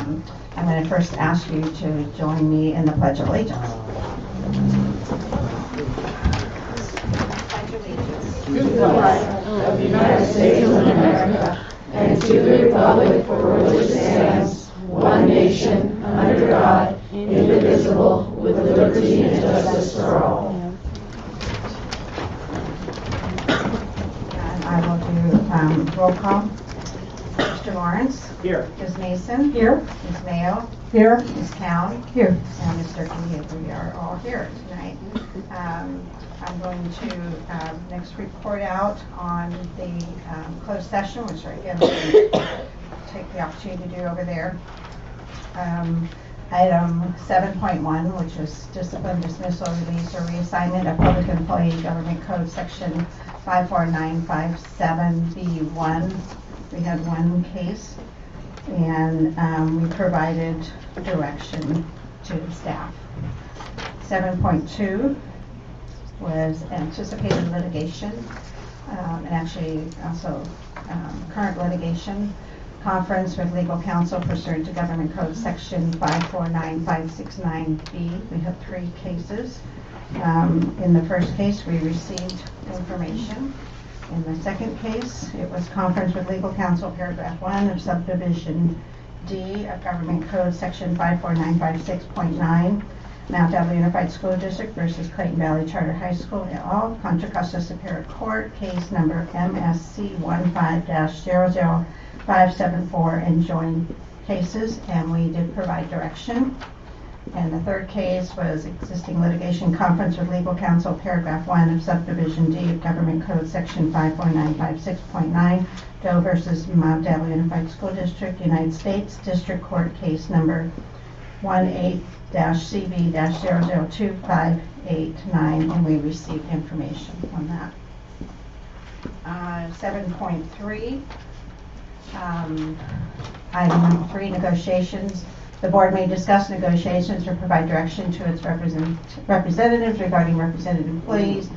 I'm going to first ask you to join me in the Pledge of Allegiance. To the flag of the United States of America and to the republic for which it stands, one nation, under God, indivisible, with liberty and justice for all. And I will do roll call. Mr. Lawrence? Here. Ms. Mason? Here. Ms. Mayo? Here. Ms. Town? Here. And Mr. Key. We are all here tonight. I'm going to next report out on the closed session, which again, we're going to take the opportunity to do over there. Item 7.1, which is discipline, dismissal, release, or reassignment of public employee, Government Code Section 54957B1. We had one case, and we provided direction to the staff. 7.2 was anticipated litigation, and actually also current litigation. Conference with legal counsel pursuant to Government Code Section 549569B. We have 3 cases. In the first case, we received information. In the second case, it was conference with legal counsel, paragraph 1 of subdivision D of Government Code Section 54956.9, Mount Diablo Unified School District versus Clayton Valley Charter High School et al. Contra Costa Superior Court, case number MSC 15-00574, and joint cases, and we did provide direction. And the third case was existing litigation, conference with legal counsel, paragraph 1 of subdivision D of Government Code Section 54956.9, Doe versus Mount Diablo Unified School District, United States, District Court, case number 18-CB-0025889, and we received information on that. 7.3, item number 3, negotiations. The board may discuss negotiations or provide direction to its representatives regarding represented employees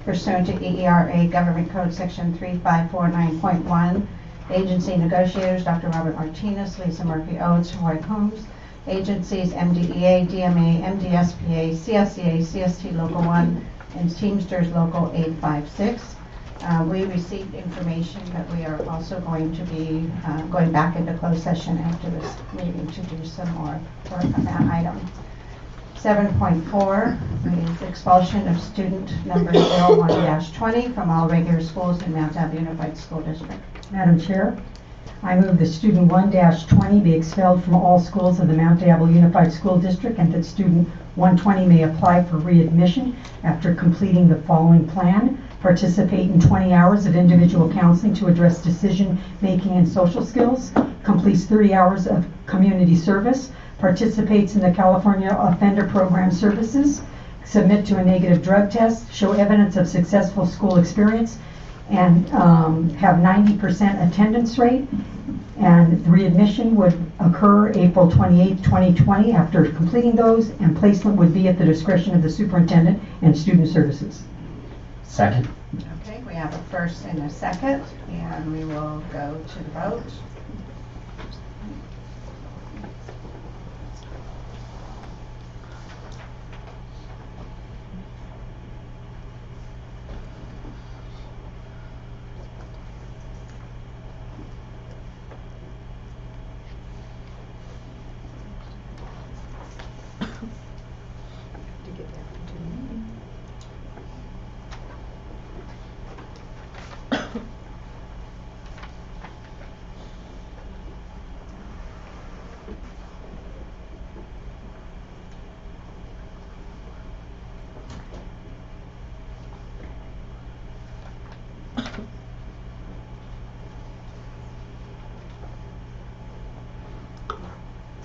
pursuant to EERA Government Code Section 3549.1. Agency negotiators, Dr. Robert Martinez, Lisa Murphy Oates, Roy Combs. Agencies, MDEA, DMA, MDSPA, CSEA, CST Local 1, and Teamsters Local 856. We received information that we are also going to be going back into closed session after this meeting to do some more work on that item. 7.4 is expulsion of student number 01-20 from all regular schools in Mount Diablo Unified School District. Madam Chair, I move that student 1-20 be expelled from all schools of the Mount Diablo Unified School District, and that student 120 may apply for readmission after completing the following plan: participate in 20 hours of individual counseling to address decision making and social skills, completes 30 hours of community service, participates in the California Offender Program services, submit to a negative drug test, show evidence of successful school experience, and have 90% attendance rate. And readmission would occur April 28, 2020 after completing those, and placement would be at the discretion of the superintendent and student services. Second. Okay, we have a first and a second, and we will go to the vote.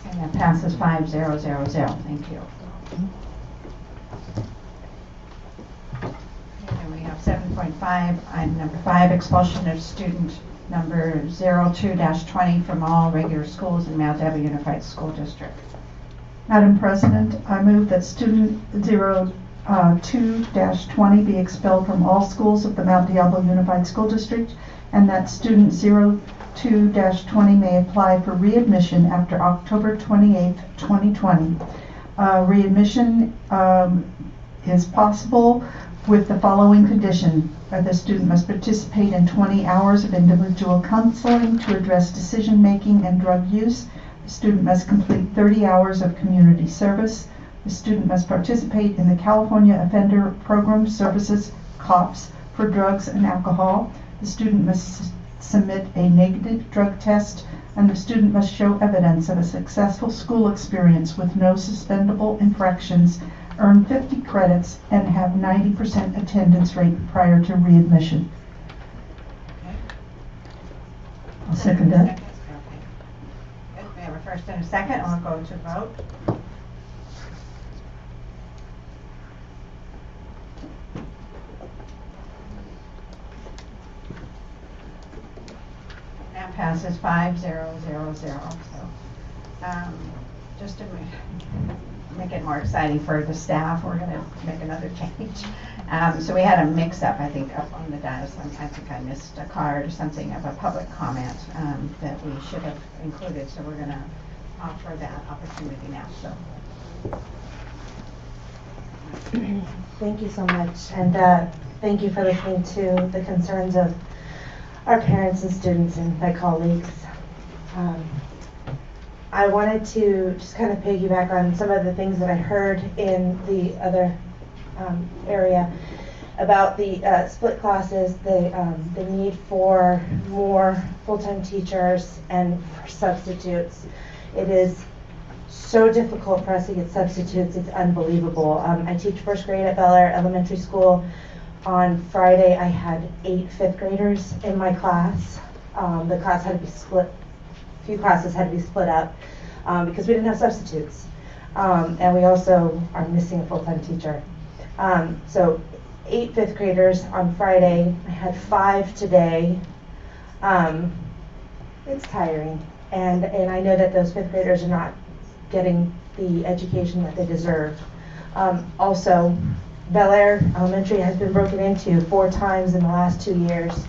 And that passes 5-0-0-0. Thank you. And we have 7.5, item number 5, expulsion of student number 02-20 from all regular schools in Mount Diablo Unified School District. Madam President, I move that student 02-20 be expelled from all schools of the Mount Diablo Unified School District, and that student 2-20 may apply for readmission after October 28, 2020. Readmission is possible with the following condition. The student must participate in 20 hours of individual counseling to address decision-making and drug use. The student must complete 30 hours of community service. The student must participate in the California Offender Program Services, COPS, for drugs and alcohol. The student must submit a negative drug test, and the student must show evidence of a successful school experience with no suspendable infractions, earn 50 credits, and have 90% attendance rate prior to readmission. I'll second that. Okay. Good. We have a first and a second. I'll go to vote. That passes 5-0-0-0. So, just to make it more exciting for the staff, we're going to make another change. So we had a mix-up, I think, up on the dais. I think I missed a card or something of a public comment that we should have included. So we're going to offer that opportunity now. So. Thank you so much, and thank you for listening to the concerns of our parents and students and my colleagues. I wanted to just kind of piggyback on some of the things that I heard in the other area about the split classes, the need for more full-time teachers and for substitutes. It is so difficult for us to get substitutes, it's unbelievable. I teach first grade at Bel Air Elementary School. On Friday, I had 8 fifth graders in my class. The class had to be split, a few classes had to be split up because we didn't have substitutes. And we also are missing a full-time teacher. So 8 fifth graders on Friday, I had 5 today. It's tiring. And I know that those fifth graders are not getting the education that they deserve. Also, Bel Air Elementary has been broken into 4 times in the last 2 years,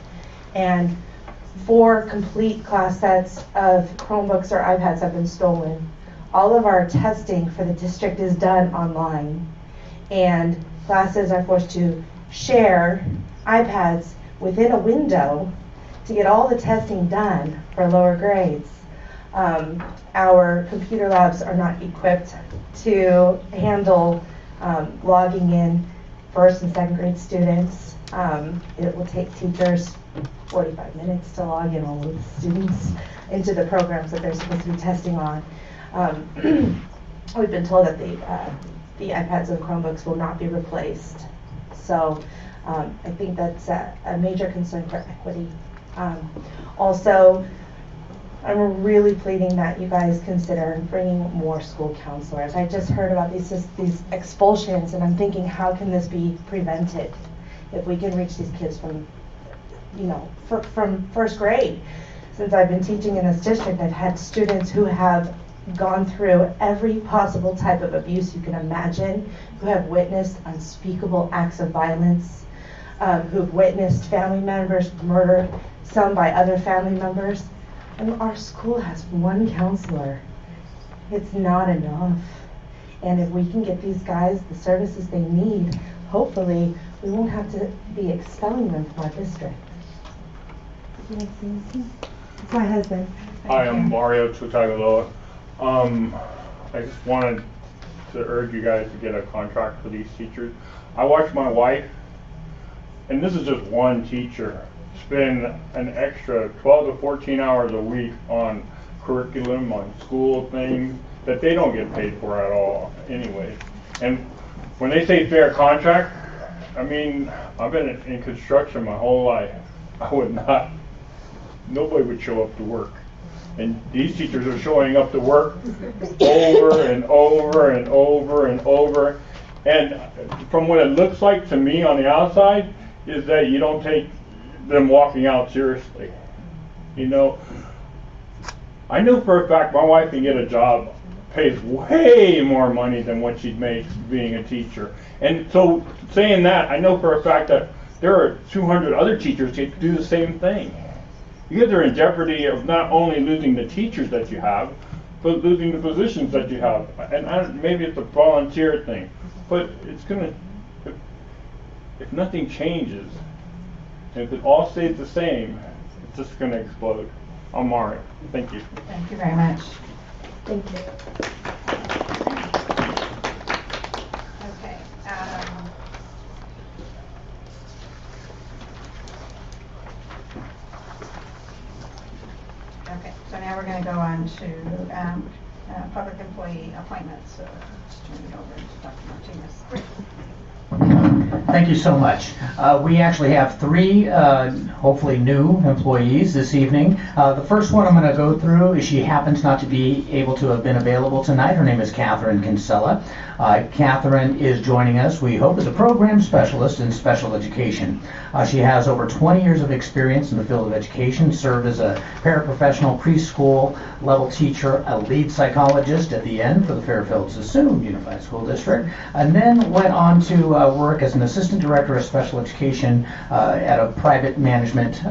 and 4 complete class sets of Chromebooks or iPads have been stolen. All of our testing for the district is done online, and classes are forced to share iPads within a window to get all the testing done for lower grades. Our computer labs are not equipped to handle logging in first and second grade students. It will take teachers 45 minutes to log in all of the students into the programs that they're supposed to be testing on. We've been told that the iPads and Chromebooks will not be replaced. So I think that's a major concern for equity. Also, I'm really pleading that you guys consider bringing more school counselors. I just heard about these expulsions, and I'm thinking, how can this be prevented if we can reach these kids from, from first grade? Since I've been teaching in this district, I've had students who have gone through every possible type of abuse you can imagine, who have witnessed unspeakable acts of violence, who've witnessed family members murdered, some by other family members. And our school has 1 counselor. It's not enough. And if we can get these guys the services they need, hopefully we won't have to be expelling them from our district. It's my husband. Hi, I'm Mario Tutagaloa. I just wanted to urge you guys to get a contract for these teachers. I watched my wife, and this is just one teacher, spend an extra 12 to 14 hours a week on curriculum, on school things that they don't get paid for at all anyway. And when they say fair contract, I mean, I've been in construction my whole life. Nobody would show up to work. And these teachers are showing up to work over and over and over and over. And from what it looks like to me on the outside is that you don't take them walking out seriously. I knew for a fact my wife can get a job, pays way more money than what she makes being a teacher. And so saying that, I know for a fact that there are 200 other teachers that do the same thing. you guys are in jeopardy of not only losing the teachers that you have, but losing the positions that you have. And maybe it's a volunteer thing, but it's gonna, if nothing changes, and if it all stays the same, it's just gonna explode. I'm Mario. Thank you. Thank you very much. Thank you. Okay. Okay, so now we're going to go on to public employee appointments. So just turn it over to Dr. Martinez. Thank you so much. We actually have three, hopefully new employees this evening. The first one I'm going to go through is she happens not to be able to have been available tonight. Her name is Catherine Kinsella. Catherine is joining us, we hope, as a program specialist in special education. She has over 20 years of experience in the field of education, served as a paraprofessional preschool level teacher, a lead psychologist at the end for the Fairfield Sassoon Unified School District, and then went on to work as an assistant director of special education at a private management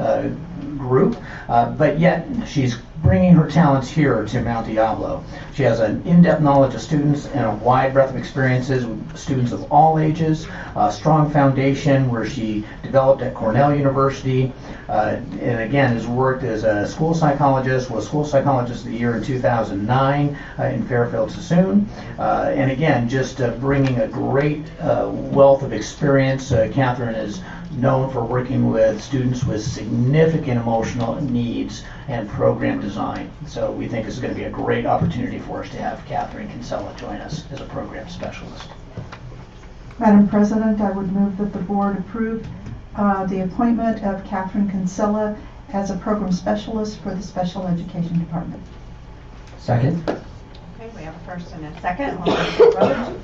group, but yet she's bringing her talents here to Mount Diablo. She has an in-depth knowledge of students and a wide breadth of experiences with students of all ages, a strong foundation where she developed at Cornell University, and again has worked as a school psychologist, was School Psychologist of the Year in 2009 in Fairfield Sassoon, and again just bringing a great wealth of experience. Catherine is known for working with students with significant emotional needs and program design. So we think this is going to be a great opportunity for us to have Catherine Kinsella join us as a program specialist. Madam President, I would move that the board approve the appointment of Catherine Kinsella as a program specialist for the Special Education Department. Second. Okay, we have a first and a second. We'll take a vote.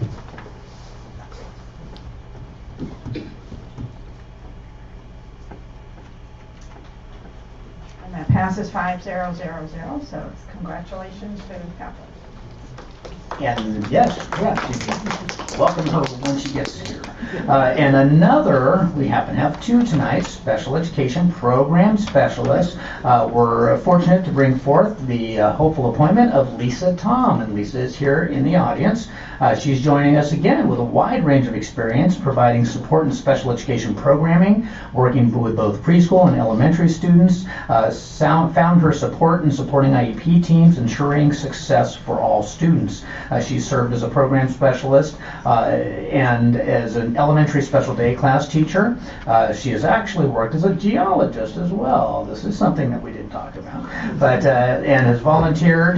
And that passes 5-0-0-0, so congratulations to Catherine. And yes, yeah, welcome her when she gets here. And another, we happen to have two tonight, special education program specialists. We're fortunate to bring forth the hopeful appointment of Lisa Tom, and Lisa is here in the audience. She's joining us again with a wide range of experience providing support in special education programming, working with both preschool and elementary students, found her support in supporting IEP teams, ensuring success for all students. She served as a program specialist and as an elementary special day class teacher. She has actually worked as a geologist as well. This is something that we didn't talk about. But and has volunteered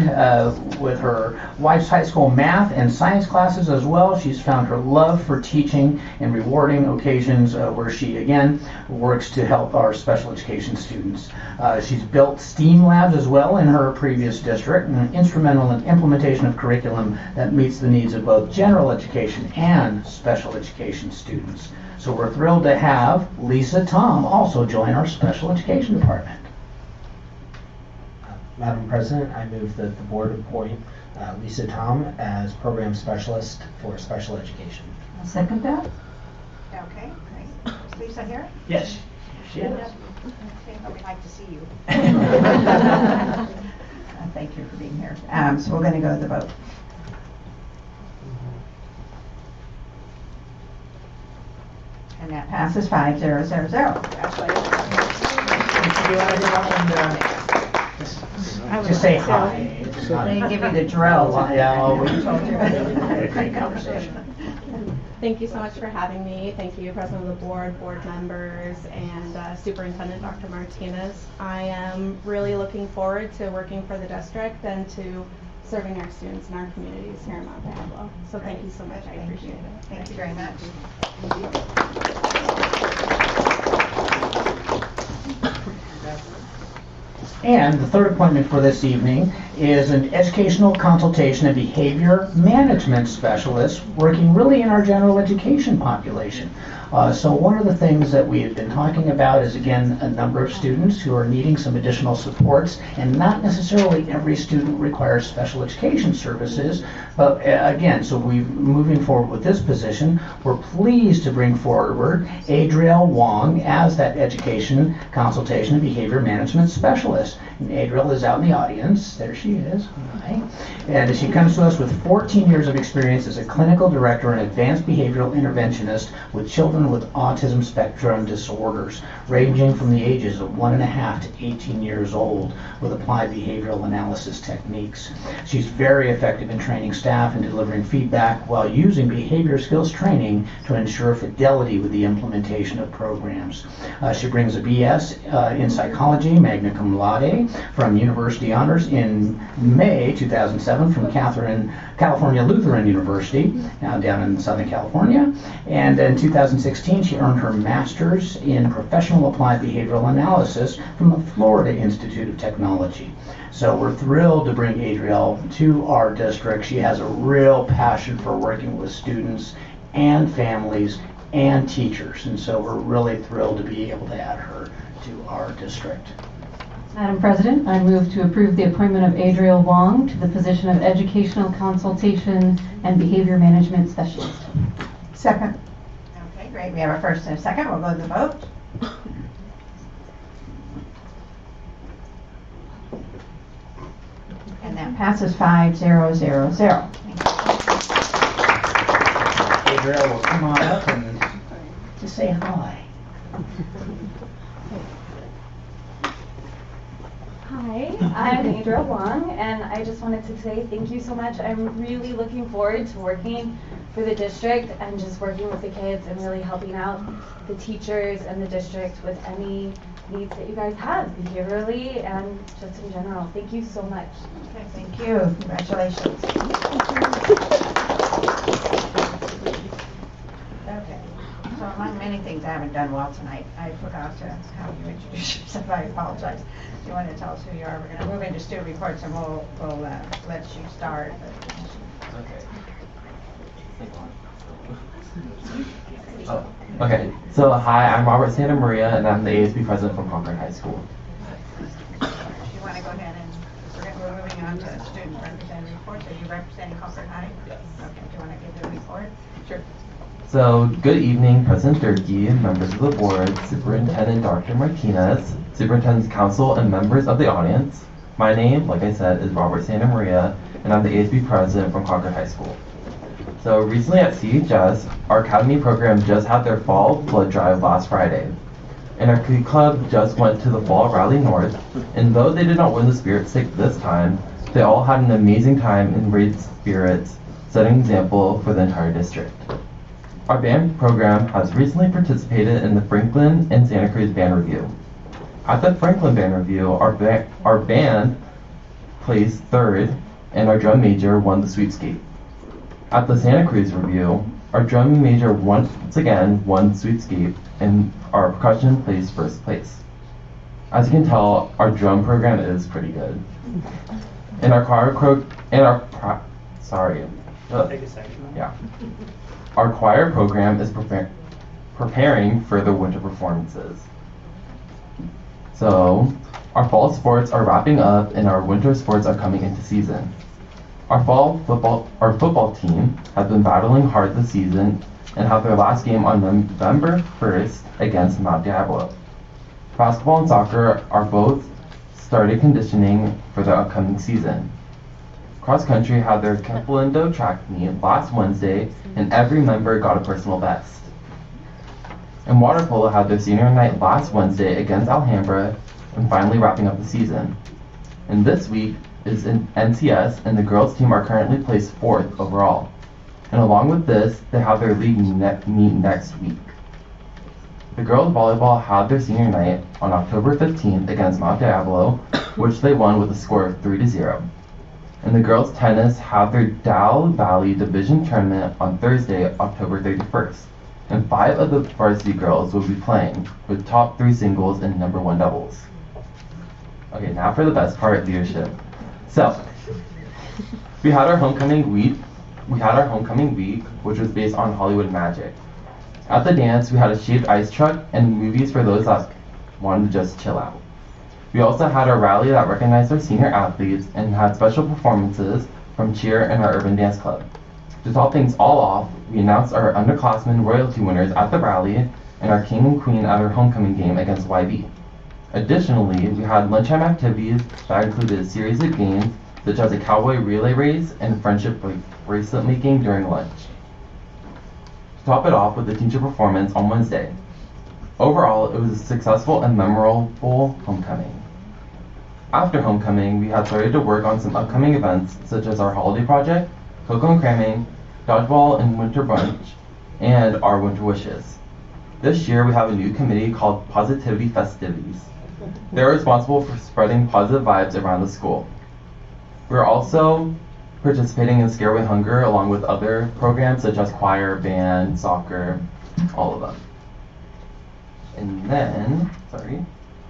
with her wife's high school math and science classes as well. She's found her love for teaching and rewarding occasions where she again works to help our special education students. She's built STEAM labs as well in her previous district and instrumental in implementation of curriculum that meets the needs of both general education and special education students. So we're thrilled to have Lisa Tom also join our special education department. Madam President, I move that the board appoint Lisa Tom as program specialist for special education. I'll second that. Okay, great. Is Lisa here? Yes, she is. Okay, but we'd like to see you. Thank you for being here. So we're going to go to the vote. And that passes 5-0-0-0. Congratulations. Do you want to go up and just say hi? It's not- They give you the drill. Yeah, well, we Told you. had a great conversation. Thank you so much for having me. Thank you, President of the Board, board members, and Superintendent Dr. Martinez. I am really looking forward to working for the district and to serving our students and our communities here in Mount Diablo. So thank you so much. I appreciate it. Thank you very much. And the third appointment for this evening is an educational consultation and behavior management specialist working really in our general education population. So one of the things that we have been talking about is, again, a number of students who are needing some additional supports, and not necessarily every student requires special education services. But again, so we moving forward with this position, we're pleased to bring forward Adrielle Wong as that education consultation and behavior management specialist. And Adrielle is out in the audience. There she is. Hi. And she comes to us with 14 years of experience as a clinical director and advanced behavioral interventionist with children with autism spectrum disorders, ranging from the ages of 1.5 to 18 years old, with applied behavioral analysis techniques. She's very effective in training staff and delivering feedback while using behavior skills training to ensure fidelity with the implementation of programs. She brings a BS in psychology, magna cum laude, from University Honors in May 2007 from California Lutheran University, now down in Southern California. And in 2016, she earned her master's in professional applied behavioral analysis from the Florida Institute of Technology. So we're thrilled to bring Adrielle to our district. She has a real passion for working with students and families and teachers. And so we're really thrilled to be able to add her to our district. Madam President, I move to approve the appointment of Adrielle Wong to the position of Educational Consultation and Behavior Management Specialist. Second. Okay, great. We have a first and a second. We'll go to the vote. And that passes 5-0-0-0. Adrielle will come on up and just say hi. Hi, I'm Adrielle Wong, and I just wanted to say thank you so much. I'm really looking forward to working for the district and just working with the kids and really helping out the teachers and the district with any needs that you guys have, behaviorally and just in general. Thank you so much. Okay, thank you. Congratulations. Okay. So among many things I haven't done well tonight, I forgot to have you introduce yourself. I apologize. Do you want to tell us who you are? We're going to move into student reports and we'll let you start. Okay, so hi, I'm Robert Santa Maria, and I'm the ASB president from Concord High School. Do you want to go ahead and we're moving on to student representative reports. Are you representing Concord High? Yes. Okay. Do you want to give the report? Sure. So, good evening, President Durkee, members of the board, Superintendent Dr. Martinez, Superintendent's Council, and members of the audience. My name, like I said, is Robert Santa Maria, and I'm the ASB president from Concord High School. So recently at CHS, our Academy program just had their fall blood drive last Friday. And our Key Club just went to the Fall Rally North, and though they did not win the Spirit Stick this time, they all had an amazing time and raised spirits, setting an example for the entire district. Our band program has recently participated in the Franklin and Santa Cruz Band Review. At the Franklin Band Review, our band placed third, and our drum major won the sweepstakes. At the Santa Cruz Review, our drum major once again won sweepstakes, and our percussion placed first place. As you can tell, our drum program is pretty good. And our choir Our choir program is preparing for the winter performances. So, our fall sports are wrapping up and our winter sports are coming into season. Our football team has been battling hard this season and have their last game on November 1st against Mount Diablo. Basketball and soccer are both started conditioning for the upcoming season. Cross country had their Campolindo track meet last Wednesday and every member got a personal best. And water polo had their senior night last Wednesday against Alhambra and finally wrapping up the season. And this week is in NCS, and the girls team are currently placed 4th overall. And along with this, they have their league meet next week. The girls volleyball had their senior night on October 15th against Mount Diablo, which they won with a score of 3-0. And the girls tennis have their Dow Valley Division tournament on Thursday, October 31st. And 5 of the varsity girls will be playing, with top 3 singles and number 1 doubles. Okay, now for the best part, leadership. So, we had our homecoming week, which was based on Hollywood Magic. At the dance, we had a shaved ice truck and movies for those that wanted to just chill out. We also had a rally that recognized our senior athletes and had special performances from cheer and our urban dance club. To top things all off, we announced our underclassmen royalty winners at the rally and our king and queen at our homecoming game against YB. Additionally, we had lunchtime activities that included a series of games such as a cowboy relay race and friendship bracelet making during lunch. To top it off with the teacher performance on Wednesday. Overall, it was a successful and memorable homecoming. After homecoming, we had started to work on some upcoming events such as our holiday project, cocoa and cramming, dodgeball and winter brunch, and our winter wishes. This year, we have a new committee called Positivity Festivities. They're responsible for spreading positive vibes around the school. We're also participating in Scare Away Hunger along with other programs such as choir, band, soccer, all of them. And then,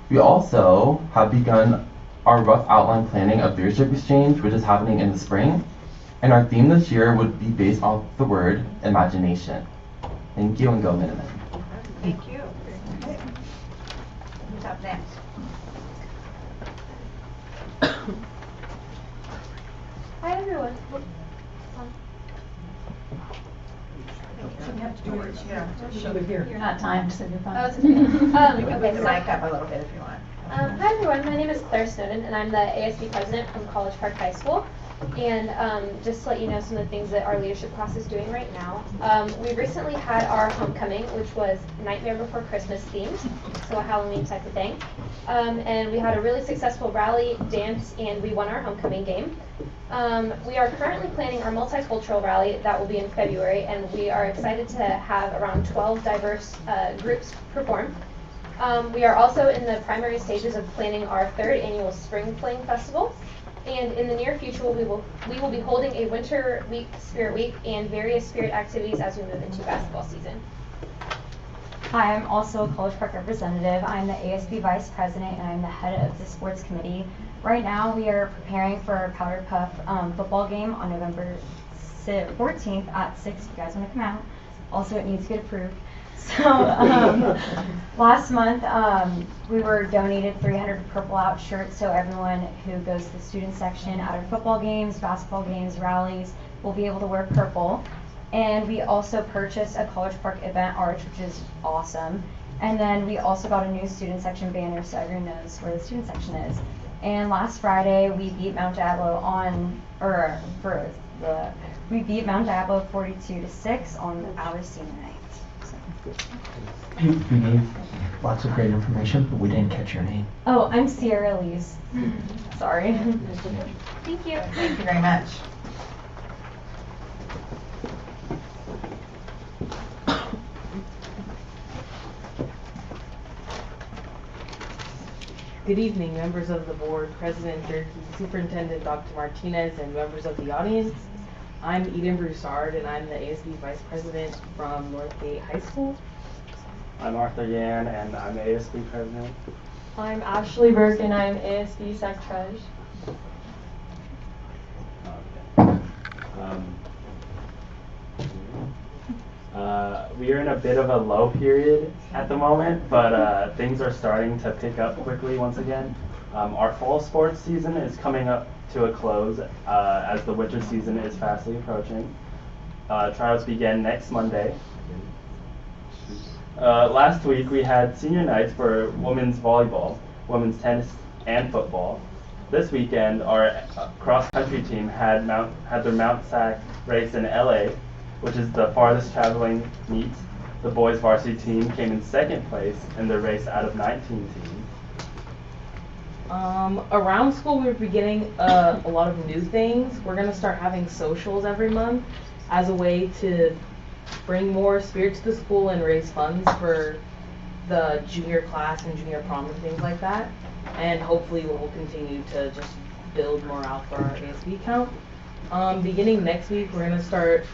we also have begun our rough outline planning of Leadership Exchange, which is happening in the spring. And our theme this year would be based off the word imagination. Thank you, and go Minutemen. Thank you. Okay. Who's up next? Hi everyone. You're not timed, so you're fine. Oh, it's okay. You can Okay, pick the so- mic up a little bit if you want. Hi everyone, my name is Claire Snowden and I'm the ASB president from College Park High School. And just to let you know some of the things that our leadership class is doing right now. We recently had our homecoming, which was Nightmare Before Christmas themed, so a Halloween type of thing. And we had a really successful rally, dance, and we won our homecoming game. We are currently planning our multicultural rally that will be in February, and we are excited to have around 12 diverse groups perform. We are also in the primary stages of planning our 3rd annual Spring Fling Festival. And in the near future, we will be holding a Winter Week, Spirit Week, and various spirit activities as we move into basketball season. Hi, I'm also a College Park representative. I'm the ASB vice president and I'm the head of the sports committee. Right now, we are preparing for our Powder Puff football game on November 14th at 6. If you guys want to come out. Also, it needs to get approved. So last month we were donated 300 Purple Out shirts, so everyone who goes to the student section at our football games, basketball games, rallies will be able to wear purple. And we also purchased a College Park event arch, which is awesome. And then we also got a new student section banner so everyone knows where the student section is. And last Friday we beat Mount Diablo we beat Mount Diablo 42-6 on our senior night. You gave lots of great information, but we didn't catch your name. Oh, I'm Sierra Lees. Sorry. Thank you. Thank you very much. Good evening, members of the board, President Durkee, Superintendent Dr. Martinez, and members of the audience. I'm Eden Broussard, and I'm the ASB Vice President from Northgate High School. I'm Arthur Yan, and I'm the ASB President. I'm Ashley Burke, and I'm ASB Secretary. We are in a bit of a low period at the moment, but things are starting to pick up quickly once again. Our fall sports season is coming up to a close as the winter season is fastly approaching. Trials begin next Monday. Last week we had senior nights for women's volleyball, women's tennis, and football. This weekend our cross-country team had their Mount Sac race in LA, which is the farthest traveling meet. The boys varsity team came in 2nd place in the race out of 19 teams. Around school, we're beginning a lot of new things. We're going to start having socials every month as a way to bring more spirit to the school and raise funds for the junior class and junior prom and things like that. And hopefully we'll continue to just build morale for our ASB count. Beginning next week, we're going to start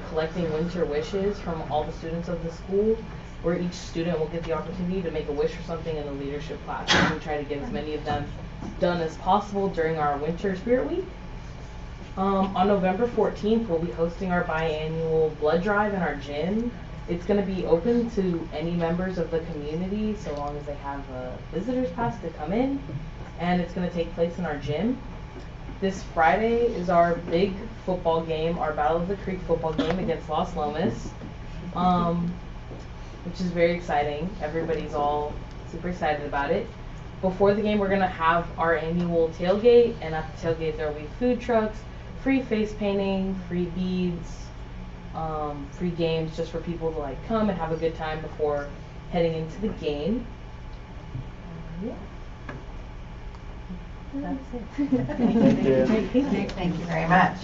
collecting winter wishes from all the students of the school. where each student will get the opportunity to make a wish for something in the leadership class. And we try to get as many of them done as possible during our Winter Spirit Week. On November 14th, we'll be hosting our biannual blood drive in our gym. It's going to be open to any members of the community so long as they have a visitor's pass to come in. And it's going to take place in our gym. This Friday is our big football game, our Battle of the Creek football game against Los Lomas, which is very exciting. Everybody's all super excited about it. Before the game, we're going to have our annual tailgate, and at the tailgate there will be food trucks, free face painting, free beads, free games just for people to like come and have a good time before heading into the game. Yeah. That's it. Thank you very much.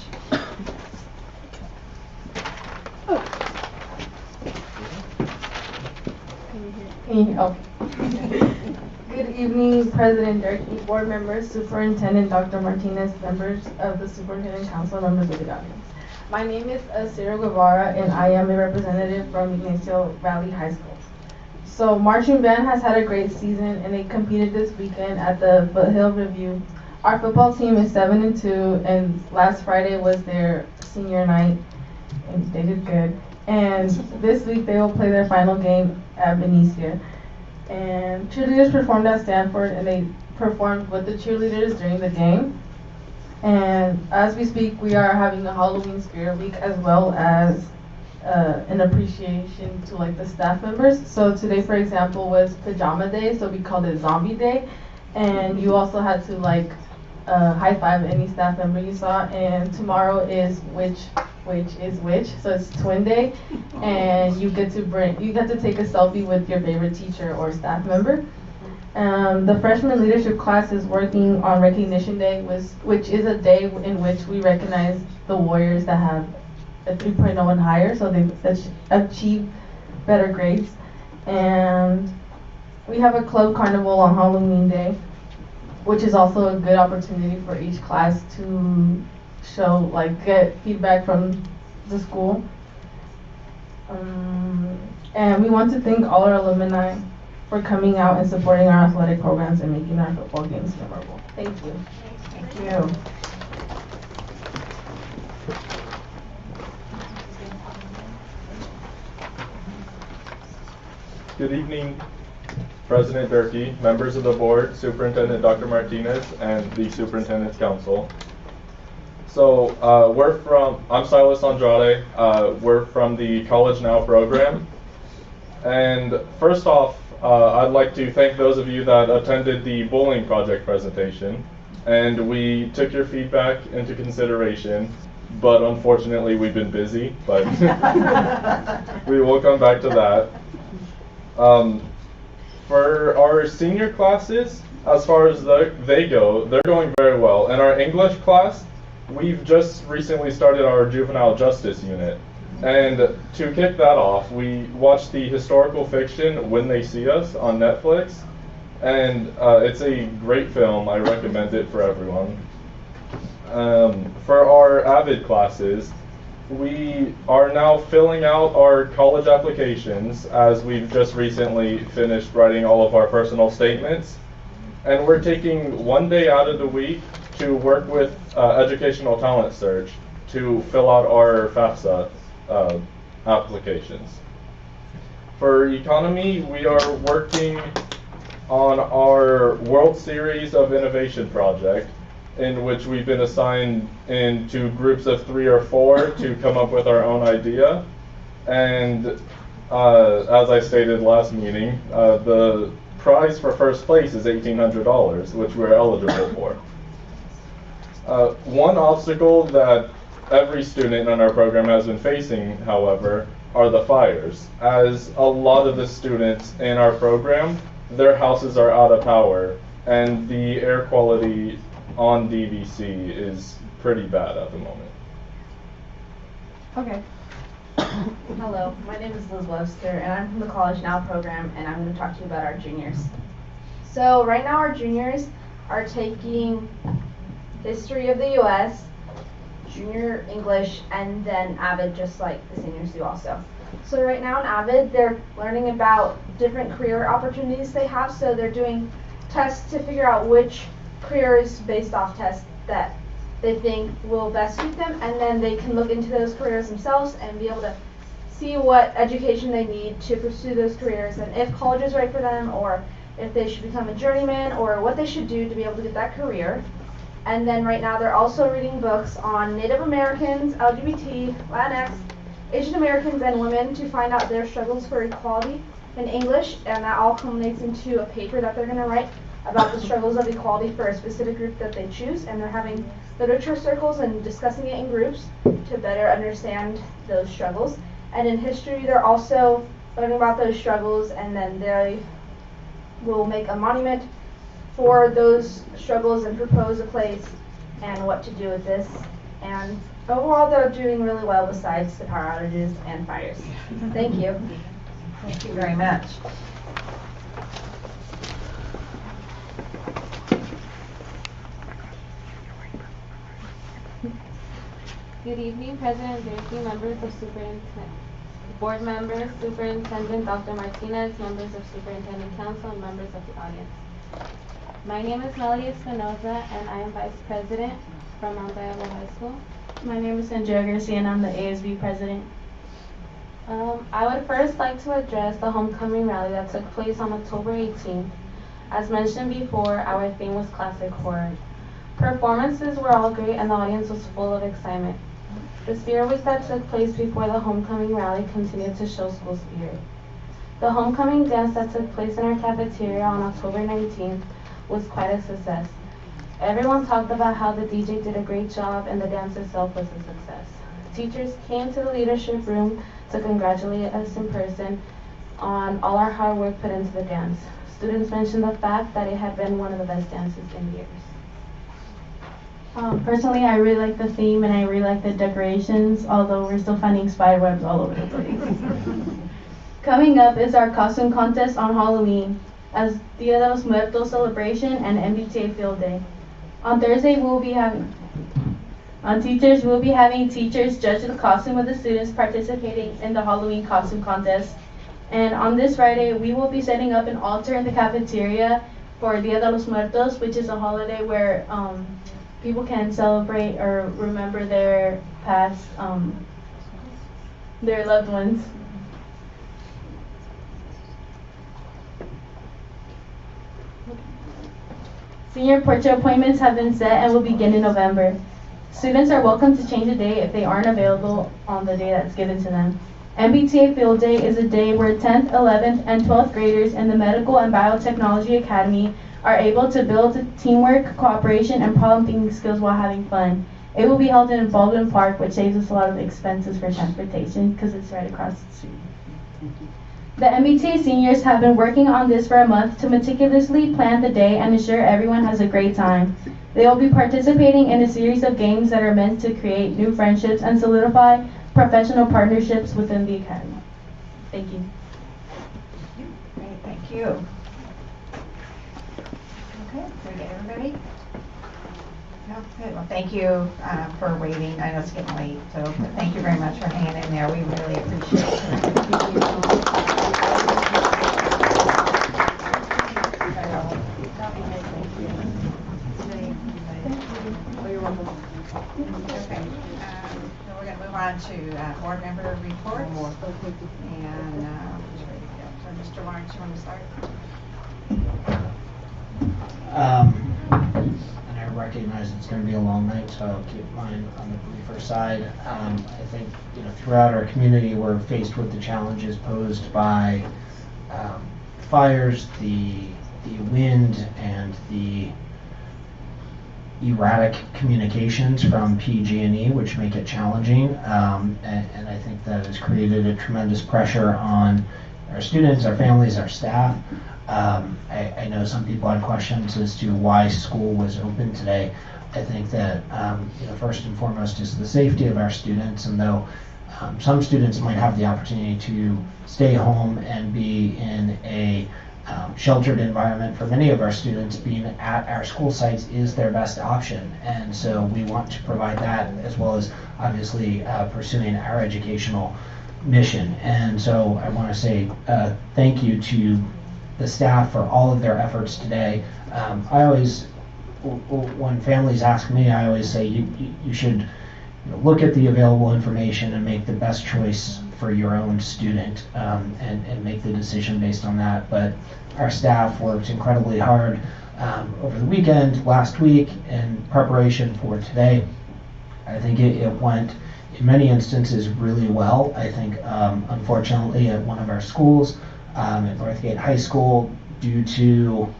Good evening, President Durkee, board members, Superintendent Dr. Martinez, members of the Superintendent Council, members of the audience. My name is Ciro Guevara, and I am a representative from Ignacio Valley High School. So marching band has had a great season, and they competed this weekend at the Foothill Review. Our football team is 7-2, and last Friday was their senior night, and they did good. And this week they will play their final game at Benicia. And cheerleaders performed at Stanford, and they performed with the cheerleaders during the game. And as we speak, we are having a Halloween Spirit Week as well as an appreciation to like the staff members. So today, for example, was Pajama Day, so we called it Zombie Day. And you also had to like high five any staff member you saw. And tomorrow is which is which, so it's Twin Day, and you get to take a selfie with your favorite teacher or staff member. The freshman leadership class is working on Recognition Day, which is a day in which we recognize the warriors that have a 3.0 and higher, so they've achieved better grades. And we have a club carnival on Halloween Day, which is also a good opportunity for each class to show, like, get feedback from the school. And we want to thank all our alumni for coming out and supporting our athletic programs and making our football games memorable. Thank you. Thank you. Good evening, President Durkee, members of the board, Superintendent Dr. Martinez, and the Superintendent's Council. So I'm Silas Andrade. We're from the College Now program. And first off, I'd like to thank those of you that attended the Bullying Project presentation. And we took your feedback into consideration, but unfortunately we've been busy, but we will come back to that. For our senior classes, as far as they go, they're going very well. In our English class, we've just recently started our juvenile justice unit. And to kick that off, we watched the historical fiction When They See Us on Netflix. And it's a great film. I recommend it for everyone. For our AVID classes, we are now filling out our college applications as we've just recently finished writing all of our personal statements. And we're taking one day out of the week to work with Educational Talent Search to fill out our FAFSA applications. For economy, we are working on our World Series of Innovation project, in which we've been assigned into groups of 3 or 4 to come up with our own idea. And as I stated last meeting, the prize for first place is $1,800, which we're eligible for. One obstacle that every student in our program has been facing, however, are the fires. As a lot of the students in our program, their houses are out of power, and the air quality on DVC is pretty bad at the moment. Okay. Hello, my name is Liz Webster, and I'm from the College Now program, and I'm going to talk to you about our juniors. So right now our juniors are taking History of the U.S., Junior English, and then AVID, just like the seniors do also. So right now in Avid, they're learning about different career opportunities they have. So they're doing tests to figure out which careers based off tests that they think will best suit them, and then they can look into those careers themselves and be able to see what education they need to pursue those careers, and if college is right for them, or if they should become a journeyman, or what they should do to be able to get that career. And then right now they're also reading books on Native Americans, LGBT, Latinx, Asian Americans, and women to find out their struggles for equality in English, and that all culminates into a paper that they're going to write about the struggles of equality for a specific group that they choose, and they're having literature circles and discussing it in groups to better understand those struggles. And in history, they're also learning about those struggles, and then they will make a monument for those struggles and propose a place and what to do with this. And overall, they're doing really well besides the power outages and fires. Thank you. Thank you very much. Good evening, President Durkee, members of Board members, Superintendent Dr. Martinez, members of Superintendent Council, and members of the audience. My name is Melody Espinoza, and I am Vice President from Mount Diablo High School. My name is Andrea Garcia, and I'm the ASB President. I would first like to address the homecoming rally that took place on October 18th. As mentioned before, our theme was classic horror. Performances were all great, and the audience was full of excitement. The spirit week that took place before the homecoming rally continued to show school spirit. The homecoming dance that took place in our cafeteria on October 19th was quite a success. Everyone talked about how the DJ did a great job and the dance itself was a success. Teachers came to the leadership room to congratulate us in person on all our hard work put into the dance. Students mentioned the fact that it had been one of the best dances in years. Personally, I really like the theme and I really like the decorations, although we're still finding spider webs all over the place. Coming up is our costume contest on Halloween, as Dia de los Muertos celebration and MBTA field day. On Thursday, we'll be having teachers judge the costume of the students participating in the Halloween costume contest. And on this Friday, we will be setting up an altar in the cafeteria for Dia de los Muertos, which is a holiday where people can celebrate or remember their past, their loved ones. Senior portrait appointments have been set and will begin in November. Students are welcome to change the day if they aren't available on the day that's given to them. MBTA Field Day is a day where 10th, 11th, and 12th graders in the Medical and Biotechnology Academy are able to build teamwork, cooperation, and problem-thinking skills while having fun. It will be held in Baldwin Park, which saves us a lot of expenses for transportation because it's right across the street. The MBTA seniors have been working on this for a month to meticulously plan the day and ensure everyone has a great time. They will be participating in a series of games that are meant to create new friendships and solidify professional partnerships within the academy. Thank you. Great, thank you. Okay, did we get everybody? No, good. Well, thank you for waiting. I know it's getting late, so but thank you very much for hanging in there. We really appreciate it. Thank you. Okay, so we're going to move on to board member reports. And so Mr. Lawrence, you want to start? And I recognize it's going to be a long night, so I'll keep mine on the briefer side. I think throughout our community we're faced with the challenges posed by fires, the wind, and the erratic communications from PG&E, which make it challenging, and I think that has created a tremendous pressure on our students, our families, our staff. I know some people had questions as to why school was open today. I think that first and foremost is the safety of our students, and though some students might have the opportunity to stay home and be in a sheltered environment, for many of our students, being at our school sites is their best option, and so we want to provide that, as well as obviously pursuing our educational mission. And so I want to say thank you to the staff for all of their efforts today. I always, when families ask me, I always say you should look at the available information and make the best choice for your own student, and make the decision based on that. But our staff worked incredibly hard over the weekend, last week, in preparation for today. I think it went, in many instances, really well. I think, unfortunately, at one of our schools, at Northgate High School, due to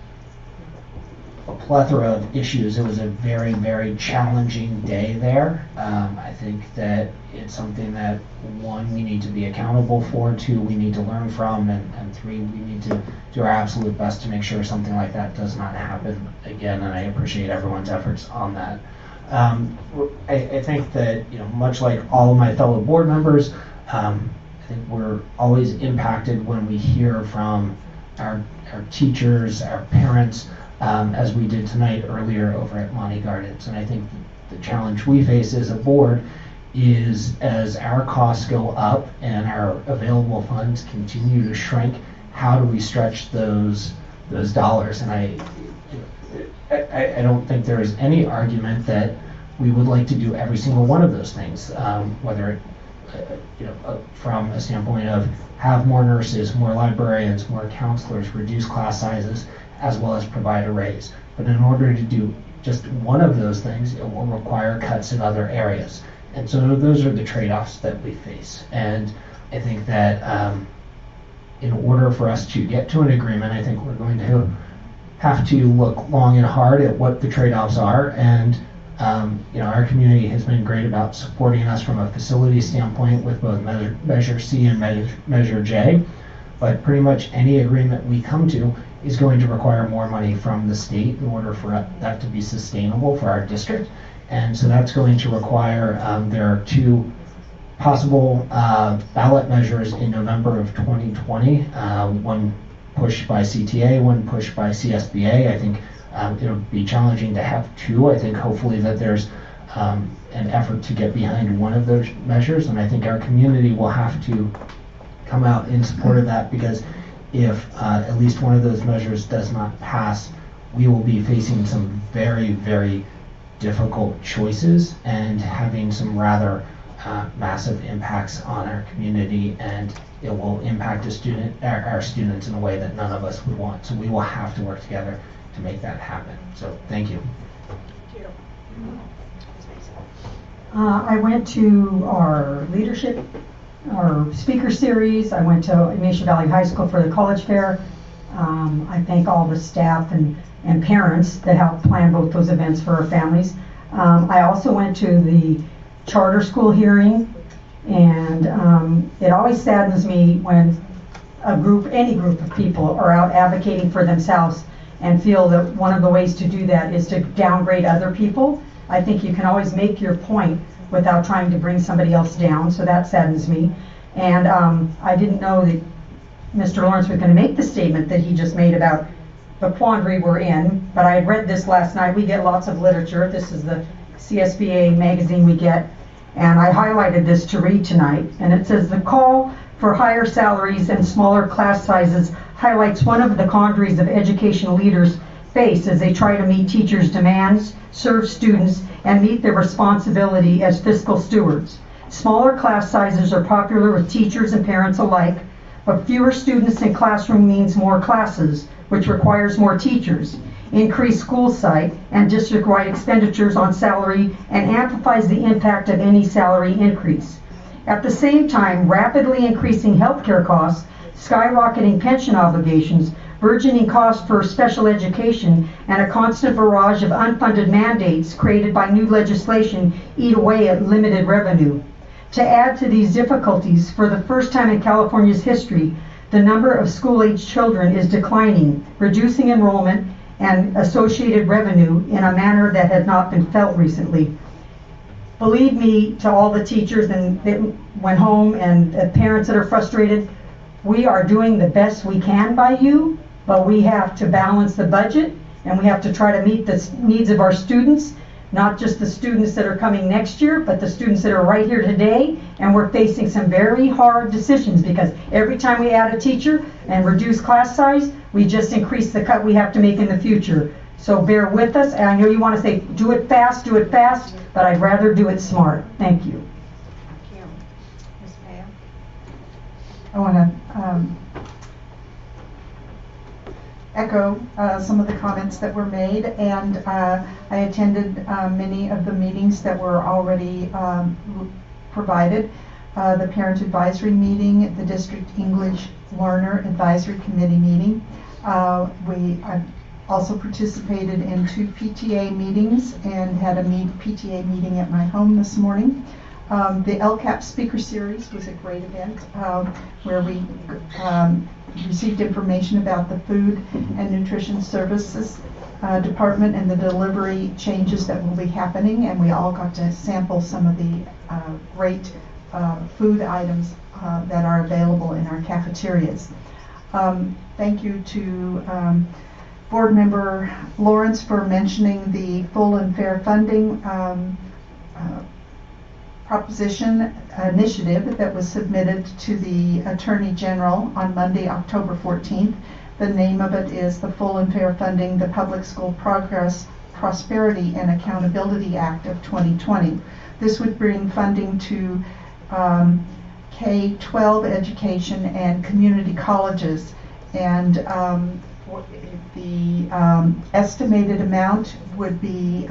a plethora of issues, it was a very, very challenging day there. I think that it's something that, one, we need to be accountable for, two, we need to learn from, and three, we need to do our absolute best to make sure something like that does not happen again, and I appreciate everyone's efforts on that. I think that, much like all of my fellow board members, I think we're always impacted when we hear from our teachers, our parents, as we did tonight earlier over at Monty Gardens. And I think the challenge we face as a board is, as our costs go up and our available funds continue to shrink, how do we stretch those dollars? And I don't think there is any argument that we would like to do every single one of those things, whether it, from a standpoint of have more nurses, more librarians, more counselors, reduce class sizes, as well as provide a raise. But in order to do just one of those things, it will require cuts in other areas. And so those are the trade-offs that we face. And I think that in order for us to get to an agreement, I think we're going to have to look long and hard at what the trade-offs are. And our community has been great about supporting us from a facility standpoint with both Measure C and Measure J. But pretty much any agreement we come to is going to require more money from the state in order for that to be sustainable for our district. And so that's going to require, there are two possible ballot measures in November of 2020, one pushed by CTA, one pushed by CSBA. I think it'll be challenging to have two. I think hopefully that there's an effort to get behind one of those measures, and I think our community will have to come out in support of that, because if at least one of those measures does not pass, we will be facing some very, very difficult choices and having some rather massive impacts on our community, and it will impact our students in a way that none of us would want. So we will have to work together to make that happen. So thank you. I went to our speaker series. I went to Ignatia Valley High School for the college fair. I thank all the staff and parents that helped plan both those events for our families. I also went to the charter school hearing, and it always saddens me when any group of people are out advocating for themselves and feel that one of the ways to do that is to downgrade other people. I think you can always make your point without trying to bring somebody else down, so that saddens me. And I didn't know that Mr. Lawrence was going to make the statement that he just made about the quandary we're in, but I had read this last night. We get lots of literature. This is the CSBA magazine we get, and I highlighted this to read tonight. And it says, the call for higher salaries and smaller class sizes highlights one of the quandaries of educational leaders face as they try to meet teachers' demands, serve students, and meet their responsibility as fiscal stewards. Smaller class sizes are popular with teachers and parents alike, but fewer students in classroom means more classes, which requires more teachers, increased school site and district-wide expenditures on salary, and amplifies the impact of any salary increase. At the same time, rapidly increasing healthcare costs, skyrocketing pension obligations, burgeoning costs for special education, and a constant barrage of unfunded mandates created by new legislation eat away at limited revenue. To add to these difficulties, for the first time in California's history, the number of school-age children is declining, reducing enrollment and associated revenue in a manner that had not been felt recently. Believe me, to all the teachers and that went home and the parents that are frustrated, we are doing the best we can by you, but we have to balance the budget and we have to try to meet the needs of our students. not just the students that are coming next year, but the students that are right here today. And we're facing some very hard decisions because every time we add a teacher and reduce class size, we just increase the cut we have to make in the future. So bear with us. And I know you want to say, do it fast, but I'd rather do it smart. Thank you. Thank you. Ms. Mayo? I want to echo some of the comments that were made, and I attended many of the meetings that were already provided. The Parent Advisory Meeting, the District English Learner Advisory Committee meeting. I also participated in 2 PTA meetings and had a PTA meeting at my home this morning. The LCAP Speaker Series was a great event where we received information about the Food and Nutrition Services Department and the delivery changes that will be happening, and we all got to sample some of the great food items that are available in our cafeterias. Thank you to Board Member Lawrence for mentioning the full and fair funding proposition initiative that was submitted to the Attorney General on Monday, October 14th. The name of it is the Full and Fair Funding the Public School Progress, Prosperity and Accountability Act of 2020. This would bring funding to K-12 education and community colleges, and the estimated amount would be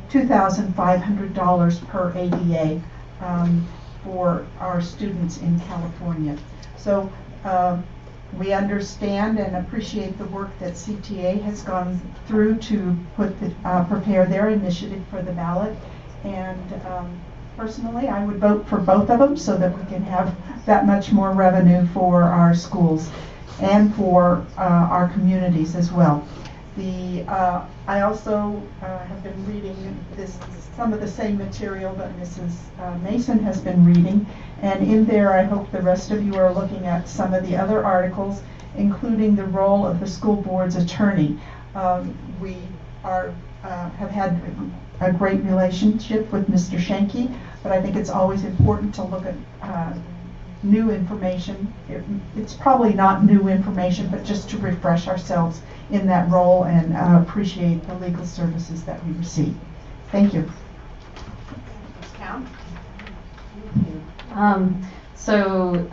$2,500 per ADA for our students in California. So we understand and appreciate the work that CTA has gone through to prepare their initiative for the ballot. And personally, I would vote for both of them so that we can have that much more revenue for our schools and for our communities as well. I also have been reading some of the same material that Mrs. Mason has been reading, and in there I hope the rest of you are looking at some of the other articles, including the role of the school board's attorney. We have had a great relationship with Mr. Schenke, but I think it's always important to look at new information. It's probably not new information, but just to refresh ourselves in that role and appreciate the legal services that we receive. Thank you. Ms. Count?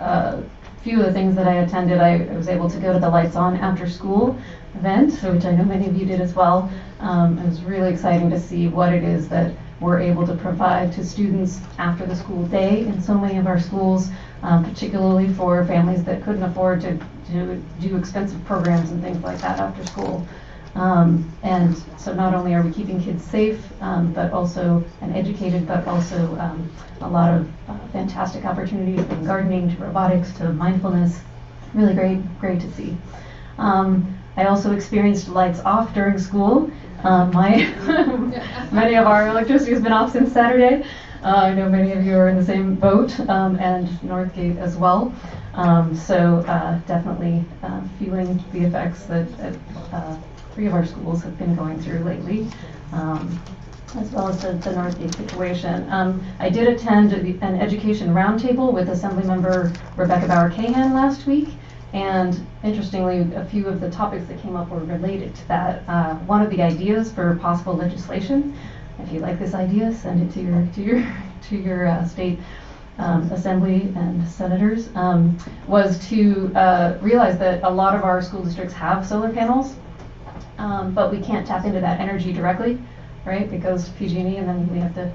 A few of the things that I attended, I was able to go to the Lights On after school event, which I know many of you did as well. It was really exciting to see what it is that we're able to provide to students after the school day in so many of our schools, particularly for families that couldn't afford to do expensive programs and things like that after school. And so not only are we keeping kids safe, but also and educated, but also a lot of fantastic opportunities from gardening to robotics to mindfulness. Really great to see. I also experienced lights off during school. Many of our electricity has been off since Saturday. I know many of you are in the same boat, and Northgate as well. Definitely feeling the effects that 3 of our schools have been going through lately, as well as the Northgate situation. I did attend an education roundtable with Assemblymember Rebecca Bauer-Cahan last week. And interestingly, a few of the topics that came up were related to that. One of the ideas for possible legislation, if you like this idea, send it to your state assembly and senators, was to realize that a lot of our school districts have solar panels, but we can't tap into that energy directly, right? It goes to PG&E, and then we have to